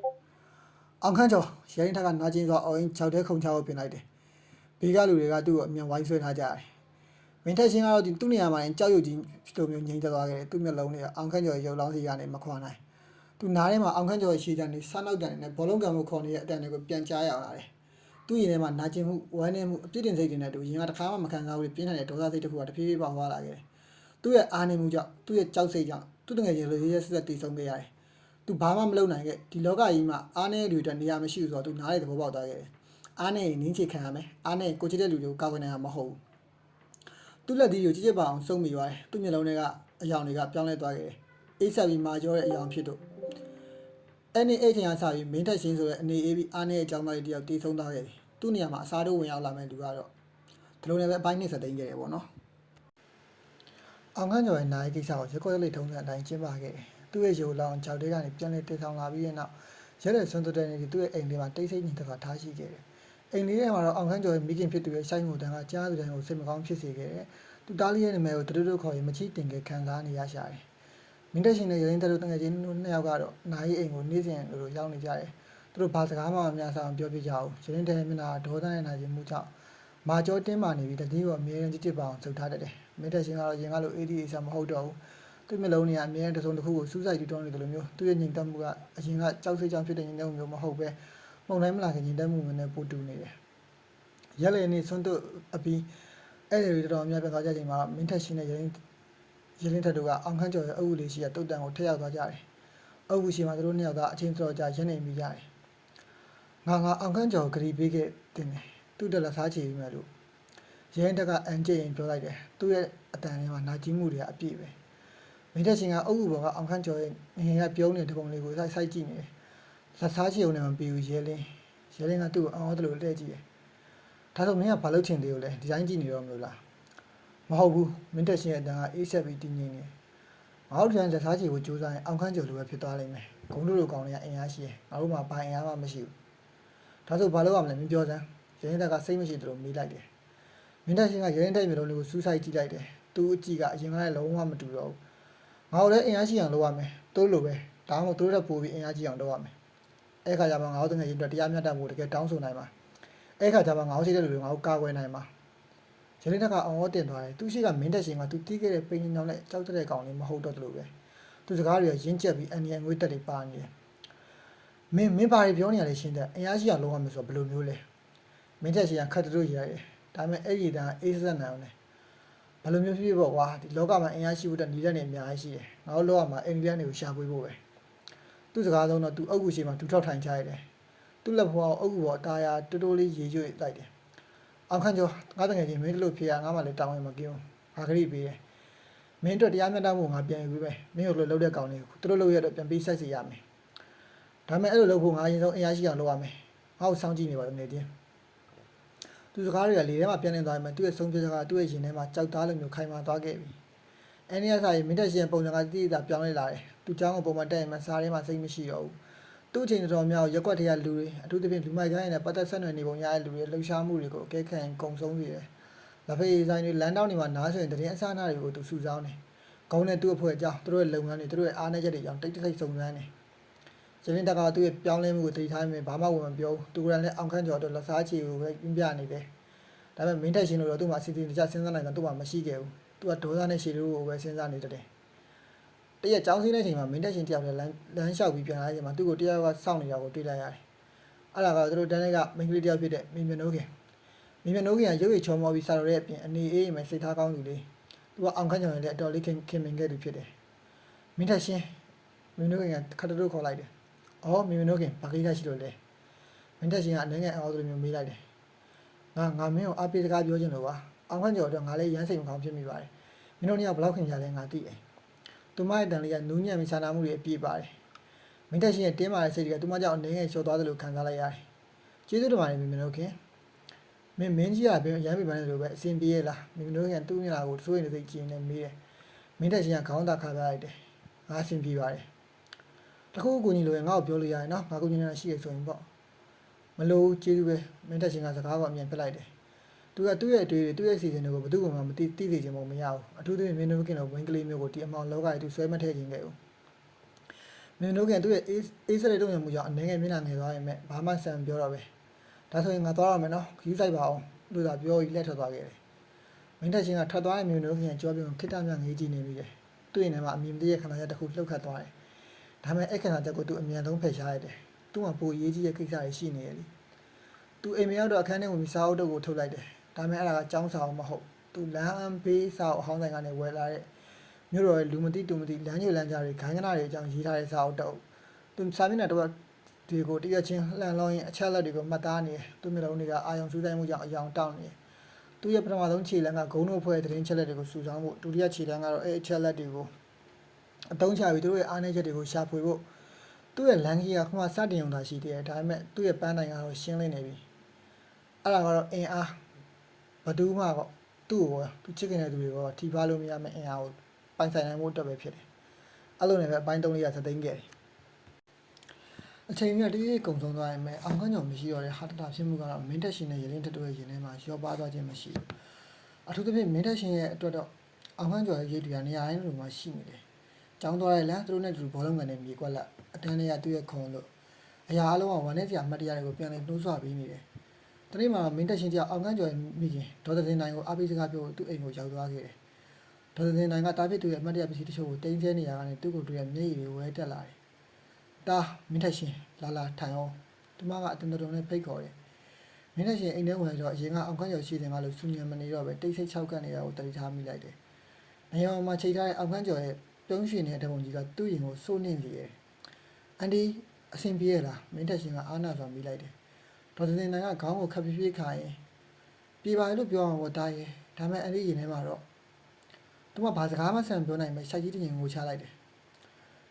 အောင်ခန့်ကျော်ရဲရင်ထက်ကနာကျင်စွာအော်ရင်6ထဲခုံချဖို့ပြင်လိုက်တယ်ဘေးကလူတွေကသူ့ကိုအမြန်ဝိုင်းဆွဲထားကြတယ်။မင်းထက်ရှင်ကတော့သူ့နေရာမှာကြောက်ရွံ့ကြီးလိုမျိုးငြိမ်သက်သွားခဲ့တယ်။သူ့မျက်လုံးတွေကအောင်ခန့်ကျော်ရဲ့ရုပ်လောင်းစီကနေမခွာနိုင်။သူနားထဲမှာအောင်ခန့်ကျော်ရဲ့ရှည်တန်းတွေဆန်းနောက်တန်နဲ့ဘောလုံးကံမှုခေါ်နေတဲ့အတန်တွေကိုပြန်ကြားရအောင်လာတယ်။သူ့ရင်ထဲမှာနာကျင်မှုဝမ်းနည်းမှုအပြစ်တင်စိတ်တွေနဲ့တူရင်ကတစ်ခါမှမခံစားဘူးပြင်းထန်တဲ့ဒေါသစိတ်တစ်ခုကတဖြည်းဖြည်းပေါက်သွားလာခဲ့တယ်။သူ့ရဲ့အားနည်းမှုကြောင့်သူ့ရဲ့ကြောက်စိတ်ကြောင့်သူ့တငယ်ချင်းလိုရဲဆက်တည်ဆုံးခဲ့ရတယ်။သူဘာမှမလုပ်နိုင်ခဲ့ဒီလောကကြီးမှာအားနည်းတွေအတွက်နေရာမရှိဘူးဆိုတော့သူနားလေသဘောပေါက်သွားခဲ့တယ်။အားနဲ့နင်းချေခံရမယ်အားနဲ့ကိုချစ်တဲ့လူတွေကိုကောက်ခွင့်နိုင်မှာမဟုတ်ဘူးသူ့လက်ဒီကိုကြည့်ပါအောင်စုံမိသွားတယ်သူ့မျက်လုံးတွေကအယောင်တွေကပြောင်းလဲသွားခဲ့တယ်အေးဆက်ပြီးမာကျော်တဲ့အယောင်ဖြစ်တော့အဲ့ဒီအိတ်ချင်ရစားပြီးမင်းထက်ရှင်းဆိုတဲ့အနေအေးပြီးအားနဲ့အကြောင်းသားတွေတယောက်တည်ဆုံးသွားခဲ့တယ်သူ့နေရာမှာအစားတို့ဝင်ရောက်လာမဲ့လူကတော့ဒီလိုနဲ့ပဲအပိုင်းနဲ့ဆက်သိမ်းခဲ့တယ်ပေါ့နော်အောင်ခန့်ကျော်ရဲ့နိုင်ကိစ္စကိုရက်ကွက်လေးထုံးစံအတိုင်းကျင်းပခဲ့တယ်သူ့ရဲ့ရုပ်လောင်းကြောက်တဲကနေပြန်လဲတည်ဆောင်လာပြီးတဲ့နောက်ရဲတဲ့ဆွမ်းတဲ့နေပြီးသူ့ရဲ့အိမ်လေးမှာတိတ်ဆိတ်နေတာထားရှိခဲ့တယ်အိမ်လေးထဲမှာတော့အောင်ခန့်ကျော်ရဲ့မိခင်ဖြစ်သူရဲ့ရှိုင်းမှုတန်းကကြားသူတိုင်းကိုစိတ်မကောင်းဖြစ်စေခဲ့တယ်။သူတားလေးရဲ့နာမည်ကိုတူတူခေါ်ရင်မချီတင်ခဲ့ခံစားနေရရှာတယ်။မင်းတက်ရှင်နဲ့ရင်းတဲ့တို့တငယ်ချင်းတို့နှစ်ယောက်ကတော့နိုင်အိမ်ကိုနေ့စဉ်လိုရောက်နေကြတယ်။သူတို့ဘာစကားမှမများဆောင်ပြောပြကြအောင်။ရင်းတဲ့မျက်နှာဒေါသနဲ့နိုင်ခြင်းမှုကြောင့်မာကျော်တင်းမာနေပြီးတတိယကိုအမြဲတမ်းကြစ်ပါအောင်စုပ်ထားတတ်တယ်။မင်းတက်ရှင်ကတော့ရင်ကလို AD အစားမဟုတ်တော့ဘူး။သူ့မျက်လုံးတွေကအမြဲတမ်းတစ်စုံတစ်ခုကိုစူးစိုက်တူတောင်းနေတယ်လို့မျိုးသူ့ရဲ့ညင်တက်မှုကအရင်ကကြောက်စိတ်ကြောင့်ဖြစ်တဲ့ညင်တက်မှုမျိုးမဟုတ်ပဲမုန်တိုင်းမလာခင်ညင်တက်မှုနဲ့ပိုတူနေတယ်။ရက်လေနေဆွန်းတို့အပြီးအဲ့ဒီတော်တော်များပြန်သွားကြချိန်မှာမင်းထက်ရှင်နဲ့ရင်းထက်တို့ကအောင်ခန့်ကျော်ရဲ့အုပ်လေးရှိတဲ့တုတ်တန်ကိုထက်ရောက်သွားကြတယ်။အုပ်ရှိမှသူတို့နှစ်ယောက်ကအချင်းတော်ကြရနေမိကြတယ်။ငါအောင်ခန့်ကျော်ဂရီပေးခဲ့တင်တယ်။သူ့တက်လက်စားချေပြီးမှလို့ရင်းထက်ကအန်ကျရင်ပြောလိုက်တယ်။သူ့ရဲ့အတန်ထဲမှာနာကျင်မှုတွေကအပြည့်ပဲ။မင်းထက်ရှင်ကအုပ်ဘောကအောင်ခန့်ကျော်ရဲ့ငယ်ကပြုံးနေတဲ့ပုံလေးကိုစိုက်ကြည့်နေတယ်။လက်စားချေုံနဲ့မပြီးဘူးရဲလင်းကသူ့ကိုအော်တယ်လို့လှည့်ကြည့်တယ်။ဒါဆိုမင်းကဘာလုပ်ချင်သေးလို့လဲဒီတိုင်းကြည့်နေတော့မလို့လားမဟုတ်ဘူးမင်းတက်ရှင်ရဲ့အတန်းကအေးဆက်ပြီးတည်ငြိမ်နေငါတို့ပြန်လက်စားချေကိုစူးစမ်းရင်အောင်ခန့်ကျော်လိုပဲဖြစ်သွားလိမ့်မယ်ဂုံတို့လိုကောင်တွေကအင်အားရှိတယ်ငါတို့မှဘာအင်အားမှမရှိဘူးဒါဆိုဘာလုပ်ရမလဲမင်းပြောစမ်းရင်းတက်ကစိတ်မရှိသလိုမေးလိုက်တယ်မင်းတက်ရှင်ကရင်းတက်မျိုးလုံးလေးကိုစူးစိုက်ကြည့်လိုက်တယ်သူ့အကြည့်ကအရင်ကလည်းလုံးဝမတူတော့ဘူးငါတို့လည်းအင်အားရှိအောင်လုပ်ရမယ်တိုးလိုပဲဒါမှမဟုတ်တို့တက်ပို့ပြီးအင်အားကြီးအောင်လုပ်ရမယ်အဲ့ခါကျမှငါတို့တကယ်ရင်တရားမျှတမှုတကယ်တောင်းဆိုနိုင်မှာအဲ့ခါကျမှငါတို့ရှိတဲ့လူတွေငါတို့ကာကွယ်နိုင်မှာရင်းတက်ကအအောင်တင်သွားတယ်သူရှိကမင်းတက်ရှင်ကသူတီးခဲ့တဲ့ပိန်ညောင်းနဲ့ကြောက်တဲ့ကောင်လေးမဟုတ်တော့တယ်လို့ပဲသူစကားတွေကရင်းကျက်ပြီးအန်ဒီအငွေးတက်တွေပါနေတယ်မင်းဘာတွေပြောနေရလဲရှင်းတဲ့အင်အားရှိအောင်လုပ်ရမယ်ဆိုတော့ဘယ်လိုမျိုးလဲမင်းတက်ရှင်ကခတ်တူရရတယ်ဒါပေမဲ့အဲ့ဒီတန်းအေးစက်နိုင်အောင်လဲဘယ်လိုမျိုးဖြစ်ပေါ့ကွာဒီလောကမှာအင်အားရှိဖို့တက်နေတဲ့နေအများကြီးရှိတယ်ငါတို့လောက်ရမှာအိန္ဒိယနေကိုရှာဖွေဖို့ပဲသူ သူ့စကားဆုံးတော့သူအုပ်ကူရှိမှသူထောက်ထိုင်ချရတယ်သူ့လက်ဖွားကိုအုပ်ကူပေါ်တာယာတိုးတိုးလေးရေကျွေးလိုက်တယ်အောင်ခန့်ကျော်ငါတငယ်ချင်းမင်းတို့လို့ဖြစ်ရငါမှလည်းတောင်းရင်မကင်းဘူးငါခရီးပေးတယ်မင်းတို့တရားမျှတမှုငါပြန်ယူပေးမယ်မင်းတို့လှုပ်တဲ့ကောင်လေးကိုသူတို့လှုပ်ရတော့ပြန်ပြီးဆက်စီရမယ်ဒါပေမဲ့အဲ့လိုလုပ်ဖို့ငါအရင်ဆုံးအရာရှိအောင်လုပ်ရမယ်ငါ့ကိုစောင့်ကြည့်နေပါတငယ်ချင်းသူစကားတွေကလေထဲမှာပြန်နေသွားရင်သူ့ရဲ့ဆုံးဖြတ်ချက်ကသူ့ရဲ့ရင်ထဲမှာကြောက်သားလိုမျိုးခိုင်မာသွားခဲ့ပြီအဲ့ဒီအစားမင်းတက်ရှင်ပုံစံကတိတိကျပြောင်းလဲလာတယ်သူเจ้าကိုပုံမှန်တက်ရင်မစားထဲမှာစိတ်မရှိတော့ဘူးသူ့အချိန်တော်များရက်ွက်တွေကလူတွေအထူးသဖြင့်လူမိုက်ကိုင်းနဲ့ပတ်သက်ဆက်နွယ်နေပုံရတဲ့လူတွေလှုပ်ရှားမှုတွေကိုအကဲခတ်ရင်ကုံဆုံးစေတယ်လက်ဖေးဆိုင်တွေလမ်းတောင်းတွေမှာနားဆိုရင်တရင်အစားအနာတွေကိုသူစုဆောင်းတယ်ကောင်းတဲ့သူ့အဖွဲ့အကြောင်းသူတို့ရဲ့လုပ်ငန်းတွေသူတို့ရဲ့အားနည်းချက်တွေကြောင့်တိတ်တိတ်စုံစမ်းတယ်ကျင်းတက်ကသူ့ရဲ့ပြောင်းလဲမှုကိုသိထားရင်ဘာမှဝင်မပြောဘူးသူကလည်းအောင်ခန့်ကျော်တော့လက်စားချီကိုပဲပြင်းပြနေတယ်ဒါပေမဲ့မင်းတက်ရှင်လို့တော့သူ့မှာစီစီတခြားစဉ်းစားနိုင်တာသူ့မှာမရှိခဲ့ဘူးသူကဒေါသနဲ့ရှည်လို့ကိုပဲစဉ်းစားနေတယ်တရက်ကြောင်းစင်းတဲ့အချိန်မှာမင်းတက်ရှင်တယောက်လည်းလမ်းလျှောက်ပြီးပြန်လာချိန်မှာသူ့ကိုတယောက်ကစောင့်နေတာကိုတွေ့လိုက်ရတယ်အဲ့ဒါကသူတို့တန်းလေးကမိန်းကလေးတယောက်ဖြစ်တဲ့မင်းမြနိုးခင်ကရုပ်ရည်ချောမောပြီးစားတော့တဲ့အပြင်အနေအေးရင်ပဲစိတ်ထားကောင်းသူလေးသူကအောင်ခန့်ကျော်ရင်လည်းအတော်လေးခင်မင်ခဲ့သူဖြစ်တယ်မင်းတက်ရှင်မင်းတို့ကခတ်တို့ခေါ်လိုက်တယ်အော်မင်းတို့ကဘာကိစ္စရှိလို့လဲမင်းတက်ရှင်ကအနေငယ်အောင်သူမျိုးမေးလိုက်တယ်ငါမင်းကိုအပေးစကားပြောချင်လို့ပါအောင်ခန့်ကျော်တော့ငါလည်းရမ်းစိတ်မကောင်းဖြစ်မိပါတယ်မင်းတို့နှစ်ယောက်ဘယ်လောက်ခင်ကြလဲငါသိတယ်သူမရဲ့တန်လေးကနူးညံ့ပြီးစာနာမှုတွေအပြည့်ပါတယ်မင်းတက်ရှင်ရဲ့တင်းမာတဲ့စိတ်တွေကသူမကြောင့်အနေငယ်လျှော့သွားတယ်လို့ခံစားလိုက်ရတယ်ကျေးဇူးတင်ပါတယ်မင်းတို့ခင်မင်းကြီးကပဲရမ်းပြပန်းနေလို့ပဲအစဉ်ပြေးရလားမင်းတို့ခင်သူ့မျက်နှာကိုစိုးရိမ်နေစိတ်ကြည်နေမေးတယ်မင်းတက်ရှင်ကခေါင်းသာခါပြလိုက်တယ်ငါအစဉ်ပြေးပါတယ်တခုအကူညီလိုရင်ငါ့ကိုပြောလို့ရတယ်နော်ငါကူညီနေတာရှိရဆိုရင်ပေါ့မလို့ကျေးဇူးပဲမင်းတက်ရှင်ကစကားကိုအမြန်ပြလိုက်တယ်သူကသူ့ရဲ့အတွေ့အကြုံသူ့ရဲ့စီစဉ်တွေကိုဘယ်သူမှမသိစေချင်မှမရဘူးအထူးသဖြင့်မင်းတို့ခင်တော့ဝင်းကလေးမျိုးကိုဒီအမောင်လောကကြီးသူဆွဲမထည့်ခြင်းခဲ့ဘူးမင်းတို့ခင်သူ့ရဲ့အေးစတဲ့တုံ့ပြန်မှုကြောင့်အနေငယ်မျက်နှာငယ်သွားရင်မဲ့ဘာမှစံပြောတော့ပဲဒါဆိုရင်ငါသွားရမယ်နော်ခရီးဆိုင်ပါအောင်လို့သာပြောပြီးလက်ထွက်သွားခဲ့တယ်မင်းတက်ရှင်ကထွက်သွားတဲ့မင်းတို့ခင်ကြောပြီးခိတ္တမြငေးကြည့်နေပြီတယ်သူ့ရင်ထဲမှာအမြင်မသိတဲ့ခန္ဓာချက်တစ်ခုလှုပ်ခတ်သွားတယ်ဒါပေမဲ့အဲ့ခန္ဓာချက်ကိုသူအမြန်ဆုံးဖယ်ရှားရတယ်သူ့မှာပိုရေးကြီးတဲ့ကိစ္စတွေရှိနေတယ်လေသူအိမ်မရောက်တော့အခန်းထဲဝင်ပြီးစာအုပ်တုပ်ကိုထုတ်လိုက်တယ်ဒါပေမဲ့အဲ့ဒါကចောင်းစာအုပ်မဟုတ်သူလမ်းဘေးစာအုပ်အဟောင်းဆိုင်ကနေဝယ်လာတဲ့မြို့တော်ရဲ့လူမသိတူမသိလမ်းညွှန်လမ်းကြားတွေခိုင်းကနာတွေအကြောင်းရေးထားတဲ့စာအုပ်တုပ်သူစာမျက်နှာတော့ဒီကိုတရချင်းလှန်လောင်းရင်အချက်လက်တွေကိုမှတ်သားနေတယ်သူမျိုးလုံးတွေကအာယုံစူးစိုက်မှုကြောင့်အယောင်တောင်းနေတယ်သူရဲ့ပထမဆုံးခြေလမ်းကဂုံးတို့ဖွဲ့တဲ့သတင်းချက်လက်တွေကိုစုဆောင်းဖို့ဒုတိယခြေလမ်းကတော့အဲ့အချက်လက်တွေကိုအသုံးချပြီးသူတို့ရဲ့အားနည်းချက်တွေကိုရှာဖွေဖို့သူ့ရဲ့လမ်းကြီးကခုမှစတင်ုံသာရှိသေးတယ်ဒါပေမဲ့သူ့ရဲ့ပန်းတိုင်ကတော့ရှင်းလင်းနေပြီအဲ့ဒါကတော့အင်အားဘဒူးမှတော့သူ့ကိုသူချစ်ခင်တဲ့သူတွေကိုထိပါလို့မရမယ့်အင်အားကိုပိုင်ဆိုင်နိုင်ဖို့အတွက်ပဲဖြစ်တယ်အဲ့လိုနဲ့ပဲအပိုင်း3လေးကစသိမ်းခဲ့တယ်အချိန်ကြီးတည်းကုံဆုံးသွားရင်မဲ့အောင်ခန်းကြောင့်မရှိတော့တဲ့ဟာတတာဖြစ်မှုကတော့မင်းတက်ရှင်နဲ့ရင်းတက်တို့ရဲ့ရင်ထဲမှာရောပါသွားခြင်းမရှိဘူးအထူးသဖြင့်မင်းတက်ရှင်ရဲ့အတွက်တော့အောင်ခန်းကျော်ရဲ့ရိတ်တွေကနေရာတိုင်းလိုမှရှိနေတယ်ကျောင်းသွားရလမ်းသူတို့နဲ့တူဘောလုံးကန်နဲ့မြေကွက်လက်အတန်းလေးကသူ့ရဲ့ခုံလို့အရာအလုံးကဝမ်းနဲ့စရာအမှတ်တရတွေကိုပြန်လည်နှိုးဆွပေးနေတယ်တနေ့မှာမင်းတက်ရှင်ကြောင့်အောင်ခန်းကျော်ရဲ့မိခင်ဒေါ်သင်းနိုင်ကိုအားပေးစကားပြောသူ့အိမ်ကိုရောက်သွားခဲ့တယ်ဒေါ်သင်းနိုင်ကတားဖြစ်သူရဲ့အမှတ်တရပစ္စည်းတချို့ကိုတင်းကျဲနေရတာနဲ့သူ့ကိုတွေ့ရမျက်ရည်တွေဝဲတက်လာတယ်တာမင်းတက်ရှင်လာထိုင်အောင်သူမကအတင်းတော်နဲ့ဖိတ်ခေါ်တယ်မင်းတက်ရှင်အိမ်ထဲဝင်တော့အရင်ကအောင်ခန်းကျော်ရှိတယ်ကလို့စူညံမနေတော့ပဲတိတ်ဆိတ်၆ကပ်နေတာကိုတတိထားမိလိုက်တယ်နေရာမှာချိန်ထားတဲ့အောင်ခန်းကျော်ရဲ့ပြုံးရှင်နေတဲ့ပုံကြီးကသူ့ရင်ကိုစိုးနှင်းနေတယ်အန်ဒီအဆင်ပြေရလားမင်းတက်ရှင်ကအားနာစွာမိလိုက်တယ်ဒေါ်စင်နိုင်ကခေါင်းကိုခပ်ပြပြခါရင်ပြေပါလို့ပြောအောင်ပေါ့တားရဲ့ဒါပေမဲ့အန်ဒီရင်ထဲမှာတော့သူကဘာစကားမှဆန်ပြောနိုင်မဲ့ရှိုက်ကြီးတင်ငိုချလိုက်တယ်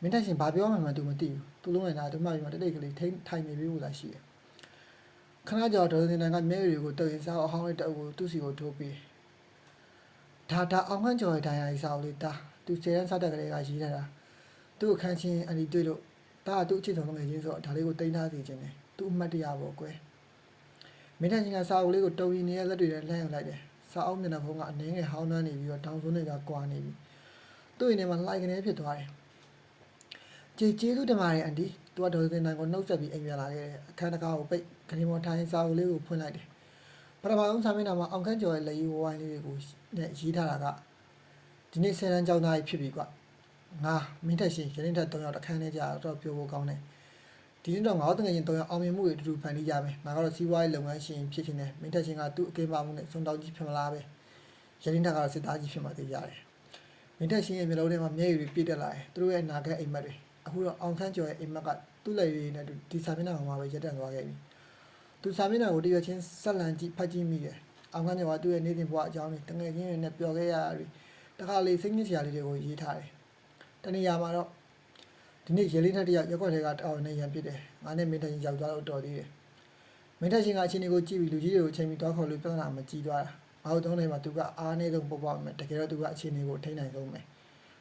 မင်းတက်ရှင်ဘာပြောမှမှသူမသိဘူးသူလုံးနေတာသူမပြီးမှတိတ်ကလေးထိုင်နေပြီးလို့လာရှိတယ်ခဏကြောဒေါ်စင်နိုင်ကမျက်ရည်တွေကိုတုပ်ရင်စားအဟောင်းလေးတအုပ်ကိုသူ့စီကိုထိုးပြီးဒါအောင်ခန်းကျော်ရဲ့ဒိုင်ယာကြီးစားလေးတာသူစေရန်စားတဲ့ကလေးကရေးထားတာသူ့အခန်းချင်းအန်ဒီတွေ့လို့ဒါကသူ့အချစ်ဆုံးငယ်ချင်းဆိုတော့ဒါလေးကိုတင်ထားစီခြင်းတယ်သူ့အမှတ်တရပေါ့ကွယ်မင်းတန်ချင်းကစာအုပ်လေးကိုတုံရင်နေတဲ့လက်တွေနဲ့လှမ်းယူလိုက်တယ်စာအုပ်မျက်နှာဖုံးကအနှင်းငယ်ဟောင်းနှမ်းနေပြီးတော့တောင်စွန်းတွေကကွာနေပြီသူ့ရင်ထဲမှာလှိုက်ကနေဖြစ်သွားတယ်ကျေးဇူးတင်ပါတယ်အန်ဒီသူကဒေါ်စင်နိုင်ကိုနှုတ်ဆက်ပြီးအိမ်ပြန်လာခဲ့တယ်အခန်းတကားကိုပိတ်ခရီးမော်ထိုင်းစာအုပ်လေးကိုဖွင့်လိုက်တယ်ပထမဆုံးစာမျက်နှာမှာအောင်ခန်းကျော်ရဲ့လက်ယူဝိုင်းလေးတွေကိုနဲ့ရေးထားတာကဒီနေ့ဆယ်တန်းကျောင်းသားကြီးဖြစ်ပြီကွငါမင်းထက်ရှင်ရင်းထက်3ယောက်တစ်ခန်းထဲကြာတော့ပြောဖို့ကောင်းတယ်ဒီနေ့တော့ငါတို့တကယ်ချင်း3ယောက်အောင်မြင်မှုတွေအတူတူဖန်တီးကြမယ်ငါကတော့စီးပွားရေးလုပ်ငန်းရှင်ဖြစ်နေတယ်မင်းထက်ရှင်ကသူ့အကိမ်းပါမှုနဲ့စုံတောက်ကြီးဖြစ်မလားပဲရင်းထက်ကတော့စစ်သားကြီးဖြစ်မှသိရတယ်မင်းထက်ရှင်ရဲ့မျိုးလုံးထဲမှာမျက်ရည်တွေပြည့်တက်လာတယ်သူတို့ရဲ့နာဂတ်အိမ်မက်တွေ အခုတော့အောင်ခန့်ကျော်ရဲ့အိမ်မက်ကသူ့လက်ရည်နဲ့ဒီစာမျက်နှာမှာပဲရက်တန့်သွားခဲ့ပြီသူစာမျက်နှာကိုတရွေချင်းဆက်လန်ကြည့်ဖတ်ကြည့်မိတယ်အောင်ခန့်ကျော်ကသူ့ရဲ့နေစဉ်ဘဝအကြောင်းတွေတငယ်ချင်းတွေနဲ့ပျော်ခဲ့ရတာတွေတခါလေစိတ်ညစ်စရာလေးတွေကိုရေးထားတယ်တနေရာမှာတော့ဒီနေ့ရေလေးထက်တယောက်ရက်ွက်တွေကတောင်းနေရန်ဖြစ်တယ်ငါနဲ့မင်းထချင်းရောက်သွားတော့တော်သေးတယ်မင်းထချင်းကအချင်းတွေကိုကြည့်ပြီးလူကြီးတွေကိုချိန်ပြီးတောခေါ်လို့ပြဿနာမကြည့်သွားတာငါတို့သုံးနေမှာသူကအားနေဆုံးပေါ့ပေါ့မယ်တကယ်တော့သူကအချင်းတွေကိုထိနိုင်ဆုံးမယ်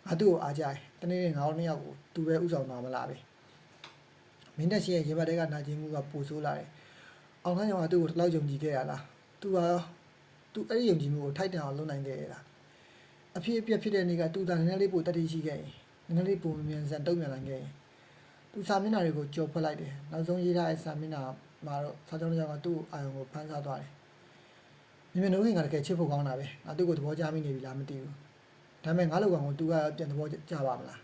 ငါသူ့ကိုအားကြတယ်တနေ့ငါတို့နှစ်ယောက်ကိုသူပဲဥဆောင်သွားမလားပဲမင်းထချင်းရဲ့ရေဘတ်တွေကနာကျင်မှုကပိုဆိုးလာတယ်အောင်ခန်းကျော်ကသူ့ကိုတလောက်ယုံကြည်ခဲ့ရလားသူအဲ့ဒီယုံကြည်မှုကိုထိုက်တန်အောင်လုပ်နိုင်ခဲ့ရလားအဖြစ်အပျက်ဖြစ်တဲ့နေ့ကသူ့သားနည်းနည်းလေးပိုတတိရှိခဲ့ရင်နည်းနည်းလေးပုံမြန်စံတုံ့ပြန်နိုင်ခဲ့ရင်သူစာမျက်နှာတွေကိုကြော်ဖွက်လိုက်တယ်နောက်ဆုံးရေးထားတဲ့စာမျက်နှာမှာတော့စာကြောင်းတစ်ယောက်ကသူ့အာရုံကိုဖမ်းဆသွားတယ်မြင်မြင်လို့ခင်ကတကယ်ချစ်ဖို့ကောင်းတာပဲငါသူ့ကိုသဘောကျမိနေပြီလားမသိဘူးဒါပေမဲ့ငါ့လောက်ကောင်ကိုသူကပြန်သဘောကျပါမလာ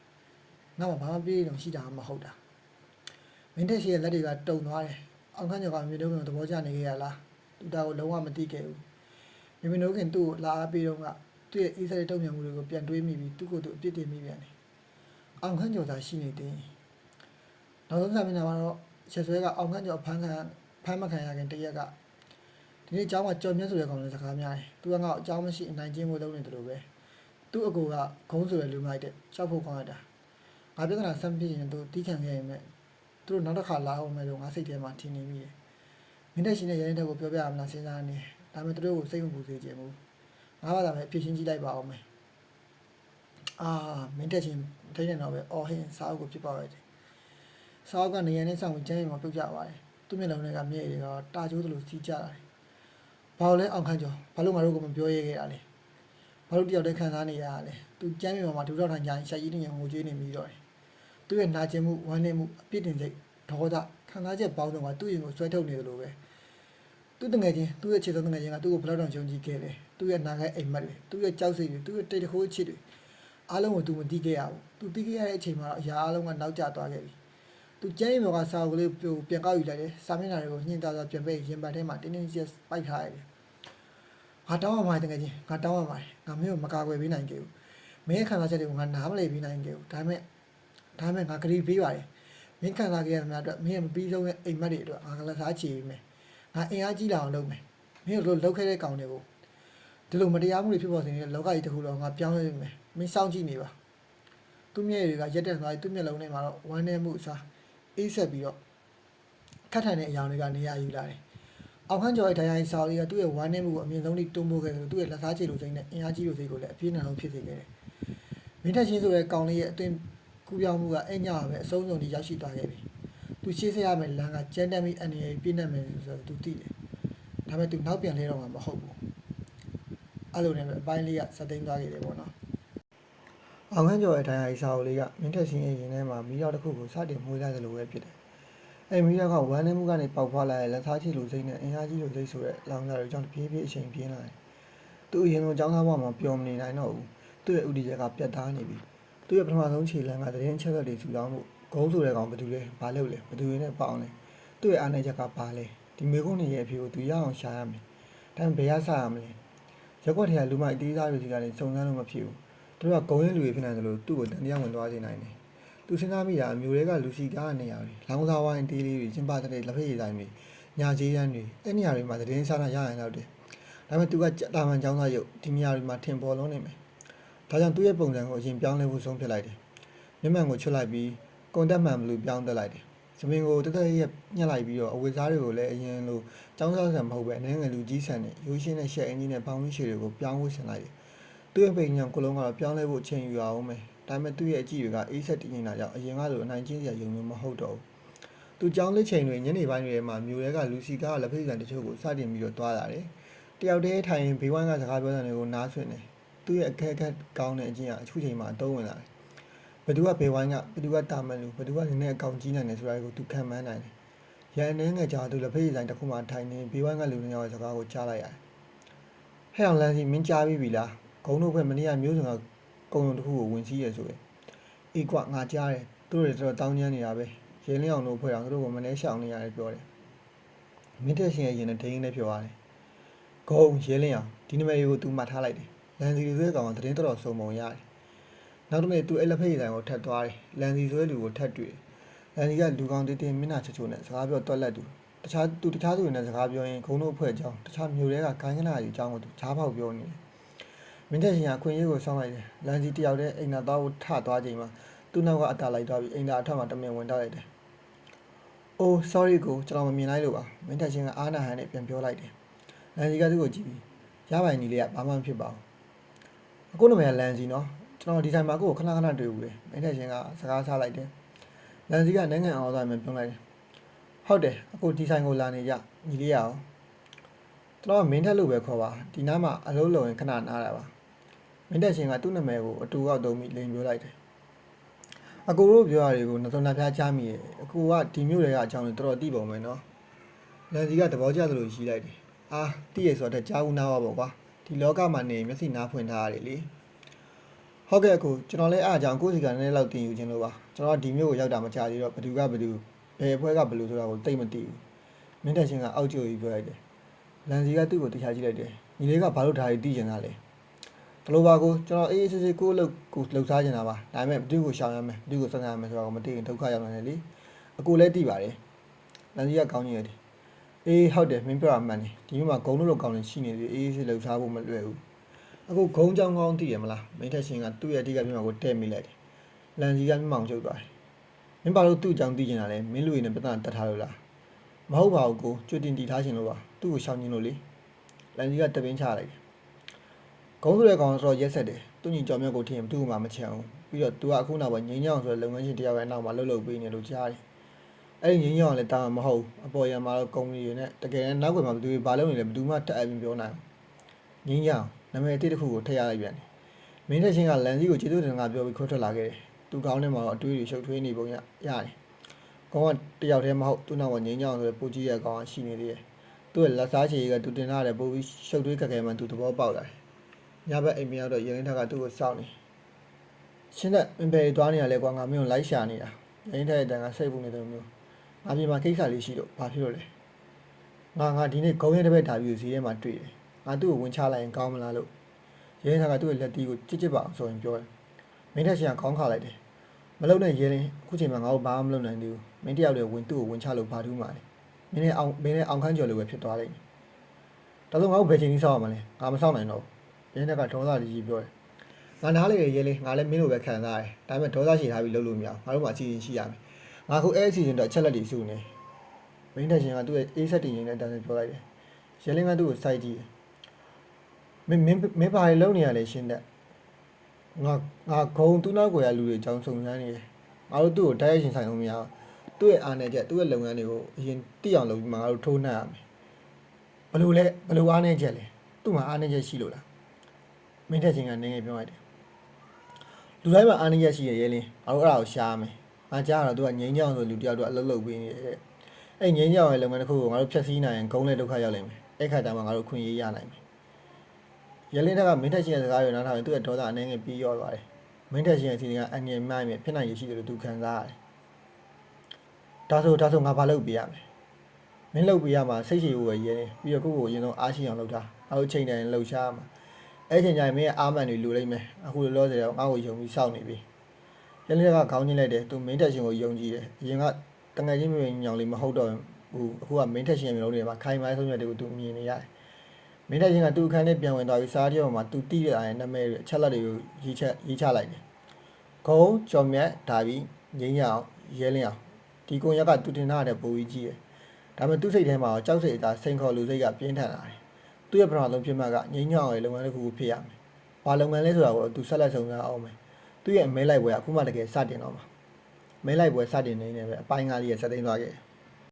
းငါမှဘာမှပြေးတော့ရှိတာမဟုတ်တာမင်းတက်ရှိရဲ့လက်တွေကတုံသွားတယ်အောင်ခန့်ကျော်ကမြင်လို့ခင်သဘောကျနေခဲ့ရလားသူတာကိုလုံးဝမသိခဲ့ဘူးမြင်မြင်လို့ခင်သူ့ကိုလာအားပေးတော့ကသူ့ရဲ့အေးစတဲ့တုံ့ပြန်မှုတွေကိုပြန်တွေးမိပြီးသူ့ကိုယ်သူအပြစ်တင်မိပြန်တယ်အောင်ခန့်ကျော်သာရှိနေတယ်နောက်ဆုံးစာမျက်နှာမှာတော့ချက်ဆွဲကအောင်ခန့်ကျော်ဖမ်းမခံရခင်တရက်ကဒီနေ့အเจ้าကကြော်မြတ်ဆိုတဲ့ကောင်လေးစကားများတယ်သူကငါ့အเจ้าမရှိအနိုင်ကျင့်ဖို့လုပ်နေတယ်လို့ပဲသူ့အကူကဂုံးဆိုတဲ့လူမိုက်တဲ့ကြောက်ဖို့ကောင်းရတာငါပြဿနာဆမ်းပြရင်သူတီးခံခဲ့ရင်မဲ့သူတို့နောက်တစ်ခါလာအောင်မဲ့လို့ငါစိတ်ထဲမှာထင်နေမိတယ်မင်းတက်ရှင်တဲ့ရရင်တက်ကိုပြောပြရမလားစဉ်းစားနေဒါပေမဲ့သူတို့ကိုစိတ်မပူစေချင်ဘူးငါဘာသာပဲအဖြစ်ရှင်းကြည့်လိုက်ပါအောင်မယ်မင်းတက်ရှင်ထိနေတော့ပဲအော်ဟင်းစားအုပ်ကိုဖြစ်ပါရတယ်စားအုပ်ကနေရန်နဲ့ဆောင်ဝင်ကျန်းရင်မပြုတ်ကြပါတယ်သူ့မျက်လုံးတွေကမျက်ရည်တွေကတာကျိုးသလိုစီးကြလာတယ်ဘာလို့လဲအောင်ခန့်ကျော်ဘာလို့ငါတို့ကမပြောရဲခဲ့ရလဲဘာလို့တယောက်တည်းခံစားနေရလဲသူကျန်းမြေမှာဒူတော့ထိုင်ကြရင်ရှာကြီးနေငိုကြွေးနေပြီးတော့တယ်သူ့ရဲ့နာကျင်မှုဝမ်းနည်းမှုအပြစ်တင်စိတ်ဒေါသခံစားချက်ပေါင်းစုံကသူ့ရင်ကိုဆွဲထုတ်နေတယ်လို့ပဲသူ့တငယ်ချင်းသူ့ရဲ့ခြေဆုံးတငယ်ချင်းကသူ့ကိုဘယ်တော့ယုံကြည်ခဲ့လဲသူ့ရဲ့နာခဲအိမ်မက်တွေသူ့ရဲ့ကြောက်စိတ်တွေသူ့ရဲ့တိတ်တခိုးချစ်တွေအားလုံးကိုသူမသိခဲ့ရဘူးသူသိခဲ့ရတဲ့အချိန်မှာတော့အရာအားလုံးကနောက်ကျသွားခဲ့ပြီသူကျန်းရင်ဘောကစာအုပ်ကလေးပြန်ကောက်ယူလိုက်တယ်စာမျက်နှာတွေကိုညှင်းသားစွာပြန်ပေးရင်ပတ်ထဲမှာတင်းတင်းကျပ်ပိုက်ထားရတယ်ငါတောင်းရမှာတကယ်ချင်းငါတောင်းရမှာငါမင်းကိုမကာကွယ်ပေးနိုင်ခဲ့ဘူးမင်းခံစားချက်တွေကိုငါနားမလည်ပေးနိုင်ခဲ့ဘူးဒါပေမဲ့ငါဂရီပေးပါတယ်မင်းခံစားခဲ့ရတဲ့များအတွက်မင်းရဲ့မပြီးဆုံးတဲ့အိမ်မက်တွေအတွက်ငါကလည်းစားချေပေးမယ်ငါအင်အားကြီးလာအောင်လုပ်မယ်မင်းတို့လုပ်ခဲ့တဲ့ကောင်တွေကိုဒီလိုမတရားမှုတွေဖြစ်ပေါ်နေတဲ့လောကကြီးတစ်ခုလုံးငါပြောင်းလဲပေးမယ်မင်းစောင့်ကြည့်နေပါသူ့မျက်ရည်တွေကရက်တက်သွားပြီးသူ့မျက်လုံးထဲမှာတော့ဝမ်းနည်းမှုအစားအေးဆက်ပြီးတော့ခတ်ထန်တဲ့အရာတွေကနေရာယူလာတယ်အောင်ခန့်ကျော်ရဲ့တရားရေးစာအုပ်လေးကသူ့ရဲ့ဝမ်းနည်းမှုကိုအမြင့်ဆုံးထိတွန်းပို့ခဲ့တယ်သူ့ရဲ့လက်စားချေလိုစိတ်နဲ့အင်အားကြီးလိုစိတ်ကိုလည်းအပြည့်အစုံဖြစ်စေခဲ့တယ်မင်းထက်ချင်းဆိုတဲ့ကောင်လေးရဲ့အသွင်ကူးပြောင်းမှုကအဲ့ညပဲအဆုံးစုံထိရောက်ရှိသွားခဲ့ပြီသူရှေ့ဆက်ရမယ့်လမ်းကကျန်းတမ်းပြီးအနေနဲ့ပြည့်နေမယ်ဆိုတော့သူသိတယ်ဒါပေမဲ့သူနောက်ပြန်လဲတော့မှာမဟုတ်ဘူးအဲ့လိုနဲ့ပဲအပိုင်းလေးကစသိမ်းသွားခဲ့တယ်ပေါ့နော်အောင်ခန့်ကျော်ရဲ့တရားရေးစာအုပ်လေးကမင်းထက်ချင်းရဲ့ရင်ထဲမှာမီးတော်တစ်ခုကိုစတင်မွေးလိုက်သလိုပဲဖြစ်တယ်အဲ့မီးတော်ကဝမ်းနည်းမှုကနေပေါက်ဖွာလာတဲ့လက်စားချေလိုစိတ်နဲ့အင်အားကြီးလိုစိတ်ဆိုတဲ့လောင်စာတွေကြောင့်တပြေးပြေးအချိန်ပြင်းလာတယ်သူ့အရင်ကကျောင်းသားဘဝမှာပျော်မနေနိုင်တော့ဘူးသူ့ရဲ့ဥတီချက်ကပြတ်သားနေပြီသူ့ရဲ့ပထမဆုံးခြေလှမ်းကသတင်းချက်တွေစုဆောင်းမှုဂုံးဆိုတဲ့ကောင်ဘယ်သူလဲဘာလုပ်လဲဘယ်သူတွေနဲ့ပေါအောင်လဲသူ့ရဲ့အားနည်းချက်ကဘာလဲဒီမေကုန်းနေရဲ့အဖြစ်ကိုသူရအောင်ရှာရမယ်ဒါပေမဲ့ဘယ်ရစရမလဲရက်ွက်ထဲကလူမိုက်အသေးစားတွေစီကနေစုံစမ်းလို့မဖြစ်ဘူးသူတို့ကဂုံးရင်းလူတွေဖြစ်နေတယ်လို့သူ့ကိုတန်တရားဝင်သွားစေနိုင်တယ်သူစဉ်းစားမိတာအမျိုးတွေကလူစီကားနေရာတွေလောင်စာဝိုင်းတေးလေးတွေကျင်းပတဲ့လက်ဖက်ရည်ဆိုင်တွေညာကြီးရန်တွေအဲ့နေရာတွေမှာသတင်းစားတာရရင်တော့တယ်ဒါပေမဲ့သူကတာမန်ចောင်းသားရုပ်ဒီနေရာတွေမှာထင်ပေါ်လုံးနေမယ်ဒါကြောင့်သူ့ရဲ့ပုံစံကိုအရင်ပြောင်းလဲဖို့ဆုံးဖြတ်လိုက်တယ်မျက်မှန်ကိုချွတ်လိုက်ပြီးကွန်တက်မှန်ဘလူးပြောင်းတက်လိုက်တယ်စပင်ကိုတက်တက်ရက်ညှက်လိုက်ပြီးတော့အဝတ်စားတွေကိုလည်းအရင်လိုចောင်းစားဆန်မဟုတ်ပဲအနေငယ်လူကြီးဆန်နဲ့ရိုးရှင်းတဲ့ရှက်အင်းကြီးနဲ့ပေါင်းပြီးရှည်တွေကိုပြောင်းဖို့ဆင်လိုက်တယ်သူ့ရဲ့ပိန်ညံကလုံးကတော့ပြောင်းလဲဖို့အချိန်ယူအောင်မယ်ဒါပေမဲ့သူ့ရဲ့အကြည့်တွေကအေးဆက်တည်နေတာကြောင့်အရင်ကလိုအနိုင်ကျင့်စရာယုံမျိုးမဟုတ်တော့ဘူးသူကြောင်းလက်ချိန်တွေညနေပိုင်းတွေမှာမြို့ရဲကလူစီကားလက်ဖက်ဆိုင်တချို့ကိုစတင်ပြီးတော့တွားလာတယ်တယောက်တည်းထိုင်ရင်ဘေးဝိုင်းကစကားပြောတဲ့တွေကိုနားဆွင့်တယ်သူ့ရဲ့အခက်အခဲကောင်းတဲ့အချင်းကအချို့ချိန်မှာအတုံးဝင်လာတယ်ဘယ်သူကဘေးဝိုင်းကဘယ်သူကတာမန်လူဘယ်သူကနည်းနည်းအကောင်ကြီးနိုင်တယ်ဆိုတာကိုသူခံမှန်းနိုင်တယ်ရန်နေငယ်ကြာသူလက်ဖက်ဆိုင်တစ်ခုမှထိုင်နေဘေးဝိုင်းကလူတွေရဲ့စကားကိုကြားလိုက်ရတယ်ဟဲ့အောင်လန်းစီမင်းကြားပြီလားဂုံတို့ဘက်မနေ့ကမျိုးစုံကကုံုံတစ်ခုကိုဝင်စီးရဆိုရင်အေးကွာငါကြားတယ်သူတို့တွေတော့တောင်းကျမ်းနေတာပဲရဲလင်းအောင်တို့ဖွဲ့အောင်သူတို့ကမနှဲရှောင်နေရတယ်ပြောတယ်မင်းတက်ရှင်ရဲ့ရင်နဲ့ဒိန်းနဲ့ပြောရတယ်ဂုံရဲလင်းအောင်ဒီနံပါတ်ကိုသူမှတ်ထားလိုက်တယ်လန်စီတွေကောင်ကသတင်းတော်စုံပုံရတယ်မ နောက်တစ်နေ့သူအဲ့လက်ဖက်ရည်ဆိုင်ကိုထပ်သွားတယ်လန်စီဆိုတဲ့လူကိုထပ်တွေ့လန်စီကလူကောင်းတေးတေးမျက်နှာချွတ်ချွတ်နဲ့စကားပြောတွက်လက်သူတခြားသူတွေနဲ့စကားပြောရင်ဂုံတို့အဖွဲ့အကြောင်းတခြားမျိုးတွေကခိုင်းခဏကြီးအကြောင်းကိုသူဈားပေါက်ပြောနေတယ်မင်းတက်ရှင်ကအခွင့်အရေးကိုစောင့်လိုက်တယ်လန်စီတယောက်တည်းအိမ်သာသားကိုထသွားချိန်မှာသူ့နောက်ကအတားလိုက်သွားပြီးအိမ်သာအထက်မှာတမင်ဝင်တောက်လိုက်တယ်။ "Oh sorry ကိုကျွန်တော်မမြင်လိုက်လို့ပါ။မင်းတက်ရှင်ကအားနာဟန်နဲ့ပြန်ပြောလိုက်တယ်။လန်စီကသူ့ကိုကြည့်ပြီးရပိုင်ကြီးလေးကဘာမှမဖြစ်ပါဘူး။အခုနာမည်ကလန်စီနော်။ကျွန်တော်ဒီဆိုင်မှာကိုခဏတွေ့ဦးတယ်။မင်းတက်ရှင်ကစကားစားလိုက်တယ်။လန်စီကနိုင်ငံအောင်သားမှပြောလိုက်တယ်။ဟုတ်တယ်အခုဒီဆိုင်ကိုလာနေကြညီလေးရအောင်။ကျွန်တော်မင်းထက်လို့ပဲခေါ်ပါ။ဒီနားမှာအလုပ်လုပ်ရင်ခဏနားတာပါ။မင်းတက်ရှင်ကသူ့နာမည်ကိုအတူကောက်သုံးပြီးလိန်ပြောလိုက်တယ်။အကူတို့ပြောရတယ်ကိုနှစုံနှဖျားချမိရဲ့အကူကဒီမျိုးတွေကအကြောင်းတွေတော်တော်သိပုံပဲနော်လန်စီကသဘောကျသလိုရှိလိုက်တယ်အာသိရဆိုတော့ကြားဦးနားပါပေါ့ကွာဒီလောကမှာနေမျက်စိနားဖွင့်ထားရတယ်လေဟုတ်ကဲ့အကူကျွန်တော်လည်းအားအကြောင်းကိုယ်စီကနည်းနည်းလောက်တင်ယူခြင်းလို့ပါကျွန်တော်ဒီမျိုးကိုရောက်တာမကြသေးတော့ဘယ်သူကဘယ်အဖွဲ့ကဘယ်လိုဆိုတာကိုသိမသိဘူးမင်းတက်ရှင်ကအောက်ကျိုးကြီးပြောလိုက်တယ်လန်စီကသူ့ကိုတရားကြည့်လိုက်တယ်ညီလေးကဘာလို့ဒါတွေသိကျင်တာလဲဘလို့ပါကိုကျွန်တော်အေးဆေးဆေးကိုလှုပ်စားနေတာပါဒါပေမဲ့ဘသူ့ကိုရှောင်ရမယ်ဘသူ့ကိုဆက်ဆံရမယ်ဆိုတော့မသိရင်ဒုက္ခရောက်နေတယ်လေအကူလည်းသိပါတယ်လန်စီကကောင်းကြီးရတယ်အေးဟုတ်တယ်မင်းပြောတာမှန်တယ်ဒီမျိုးမှာဂုံလို့ကောင်းနေရှိနေသေးအေးဆေးလှုပ်စားဖို့မလွယ်ဘူးအခုဂုံကြောင်ကောင်းသိရမလားမင်းထက်ရှင်ကသူ့ရဲ့အဓိကမျက်မှောက်ကိုတဲ့မိလိုက်တယ်လန်စီကမျက်မှောက်ကျုပ်သွားတယ်မင်းဘာလို့သူ့အကြောင်းသိကျင်တာလဲမင်းလူရည်နဲ့ပတ်သက်တတ်ထားလို့လားမဟုတ်ပါဘူးကိုကြွတင်တီထားခြင်းလို့ပါသူ့ကိုရှောင်ခြင်းလို့လေလန်စီကတပင်းချလိုက်တယ်ဂုံးဆိုတဲ့ကောင်တော့ရက်ဆက်တယ်သူညီကြောင်မြတ်ကိုထင်ရင်သူ့မှာမချမ်းဘူးပြီးတော့သူကအခုနောက်ပိုင်းငိမ့်ညောင်ဆိုတဲ့လုပ်ငန်းရှင်တယောက်ရဲ့နောက်မှာလှုပ်ပေးနေလို့ကြားတယ်အဲ့ဒီငိမ့်ညောင်ကလည်းတာမဟုတ်အပေါ်ရံမှာတော့ကုမ္ပဏီတွေနဲ့တကယ်နဲ့နောက်ွယ်မှာဘယ်သူတွေဘာလုပ်နေလဲဘယ်သူမှတက်အပ်ပြီးပြောနိုင်ငိမ့်ညောင်နာမည်အတိတ်တစ်ခုကိုထည့်ရလိုက်ပြန်တယ်မင်းတဲ့ချင်းကလန်စီကိုကျေးဇူးတင်ကပြောပြီးခေါ်ထွက်လာခဲ့တယ်သူကောင်းထဲမှာတော့အတွေးတွေရှုပ်ထွေးနေပုံရတယ်ကောင်ကတယောက်တည်းမဟုတ်သူ့နောက်ကငိမ့်ညောင်ဆိုတဲ့ပိုကြီးရဲ့ကောင်ကရှိနေသေးတယ်သူ့ရဲ့လက်စားချေကသူတင်ထားတယ်ပိုပြီးရှုပ်ထွေးခက်ခဲမှသူသဘောပေါက်လာတယ်ညဘက်အိမ်မရောက်တော့ရင်းထက်ကသူ့ကိုစောင့်နေရှင်းတဲ့အင်ပယ်သွားနေရလဲကွာငါမင်းကိုလိုက်ရှာနေတာရင်းထက်ရဲ့တန်ကစိတ်ပူနေတယ်မျိုးငါပြေမှာကိစ္စလေးရှိလို့ဘာဖြစ်လို့လဲငါဒီနေ့ဂုံရဲတစ်ပက်ဓာပြီးဈေးထဲမှာတွေ့တယ်ငါသူ့ကိုဝင်ချလိုက်ရင်ကောင်းမလားလို့ရင်းထက်ကသူ့ရဲ့လက်တီးကိုကြစ်ပါအောင်ဆိုရင်ပြောတယ်မင်းထက်ရှင်ကခေါင်းခါလိုက်တယ်မလုံနဲ့ရဲရင်အခုချိန်မှာငါ့ကိုဘာမှမလုပ်နိုင်သေးဘူးမင်းတယောက်တည်းသူ့ကိုဝင်ချလို့ဘာထူးမှလဲမင်းနဲ့အောင်ခန်းကျော်လိုပဲဖြစ်သွားလိမ့်မယ်ဒါဆိုငါ့ကိုဘယ်ချိန်ကြီးစောင့်ရမလဲငါမစောင့်နိုင်တော့ရင်းထက်ကဒေါသကြီးပြောတယ်ငါနားလေရဲလေငါလည်းမင်းလိုပဲခံစားရတယ်ဒါပေမဲ့ဒေါသရှိထားပြီးလုပ်လို့မရဘူးငါတို့မှအစီအစဉ်ရှိရမယ်ငါခုအဲ့အစီအစဉ်တော့အချက်လက်တွေစုနေမင်းတက်ရှင်ကသူ့ရဲ့အေးဆက်တင်ရင်နဲ့တန်းစပြောလိုက်တယ်ရဲလင်းကသူ့ကိုစိုက်ကြည့်မင်းဘာတွေလုပ်နေရလဲရှင်းတဲ့ငါဂုံသူ့နောက်ကိုရလူတွေအကြောင်းစုံစမ်းနေတယ်ငါတို့သူ့ကိုတိုက်ရိုက်ရှင်ဆိုင်လို့မရဘူးသူ့ရဲ့အားနဲ့ချက်သူ့ရဲ့လုပ်ငန်းတွေကိုအရင်တိအောင်လုပ်ပြီးမှငါတို့ထိုးနှက်ရမယ်ဘလို့အားနဲ့ချက်လဲသူ့မှာအားနဲ့ချက်ရှိလို့လားမင်းထက်ချင်းကနေငယ်ပြောလိုက်တယ်လူတိုင်းမှာအားနည်းရရှိရဲလင်းငါတို့အဲ့ဒါကိုရှားမယ်ငါကြားတော့သူကငိမ့်ညောင်းဆိုလူတယောက်တော့အလုပ်လုပ်ပေးနေတယ်အဲ့ငိမ့်ညောင်းရဲ့လုပ်ငန်းတစ်ခုကိုငါတို့ဖျက်ဆီးနိုင်ရင်ဂုံးနဲ့ဒုက္ခရောက်လိမ့်မယ်အဲ့ခါကျမှငါတို့ခွင့်ရေးရနိုင်မယ်ရဲလင်းကမင်းထက်ချင်းရဲ့စကားတွေနားထောင်ရင်သူ့ရဲ့ဒေါသအနေငယ်ပြီးရောသွားတယ်မင်းထက်ချင်းရဲ့စီစဉ်ကအငြင်းမိုင်းမြဖြစ်နိုင်ရရှိတယ်လို့သူခံစားရတယ်ဒါဆိုငါဘာလုပ်ပေးရမလဲမင်းလုပ်ပေးရမှာစိတ်ရှည်ဖို့ပဲရဲနေပြီးတော့ကိုယ့်ကိုအရင်ဆုံးအားရှိအောင်လုပ်တာငါတို့ချိန်တိုင်းလှုပ်ရှားမှာအဲ့ချိန်ကျရင်မင်းရဲ့အားမှန်တွေလူလိမ့်မယ်အခုလောဆယ်တော့ငါ့ကိုယုံပြီးစောင့်နေပြီရလင်းကခေါင်းချင်းလိုက်တယ်သူမင်းတက်ရှင်ကိုယုံကြည်တယ်အရင်ကတငယ်ချင်းမျိုးညောင်လေးမဟုတ်တော့ဘူးအခုကမင်းတက်ရှင်ရဲ့မျိုးလုံးတွေမှာခိုင်မိုင်းဆုံးမြတ်တွေကိုသူမြင်နေရတယ်မင်းတက်ရှင်ကသူ့အခန်းထဲပြန်ဝင်သွားပြီးစားကြောမှာသူတိရတဲ့နာမည်တွေအချက်လက်တွေကိုရေးချလိုက်တယ်ဂုံကျော်မြတ်ဒါပြီးငိမ့်ရအောင်ရဲလင်းအောင်ဒီကုံရက်ကသူတင်ထားတဲ့ပူကြီးကြီးတယ်ဒါပေမဲ့သူ့စိတ်ထဲမှာကြောက်စိတ်အသာစိန်ခေါ်လူစိတ်ကပြင်းထန်လာတယ်သူ့ရဲ့ပထမဆုံးဖြစ်မှကငိမ့်ညောင်းရဲ့လုပ်ငန်းတစ်ခုဖြစ်ရမယ်။ဘာလုပ်ငန်းလဲဆိုတာကိုသူဆက်လက်စုံစမ်းအောင်မယ်။သူ့ရဲ့မဲလိုက်ပွဲကအခုမှတကယ်စတင်တော့မှာ။မဲလိုက်ပွဲစတင်နေနေပဲအပိုင်းကားလေးရဲ့ဆက်သိမ်းသွားခဲ့။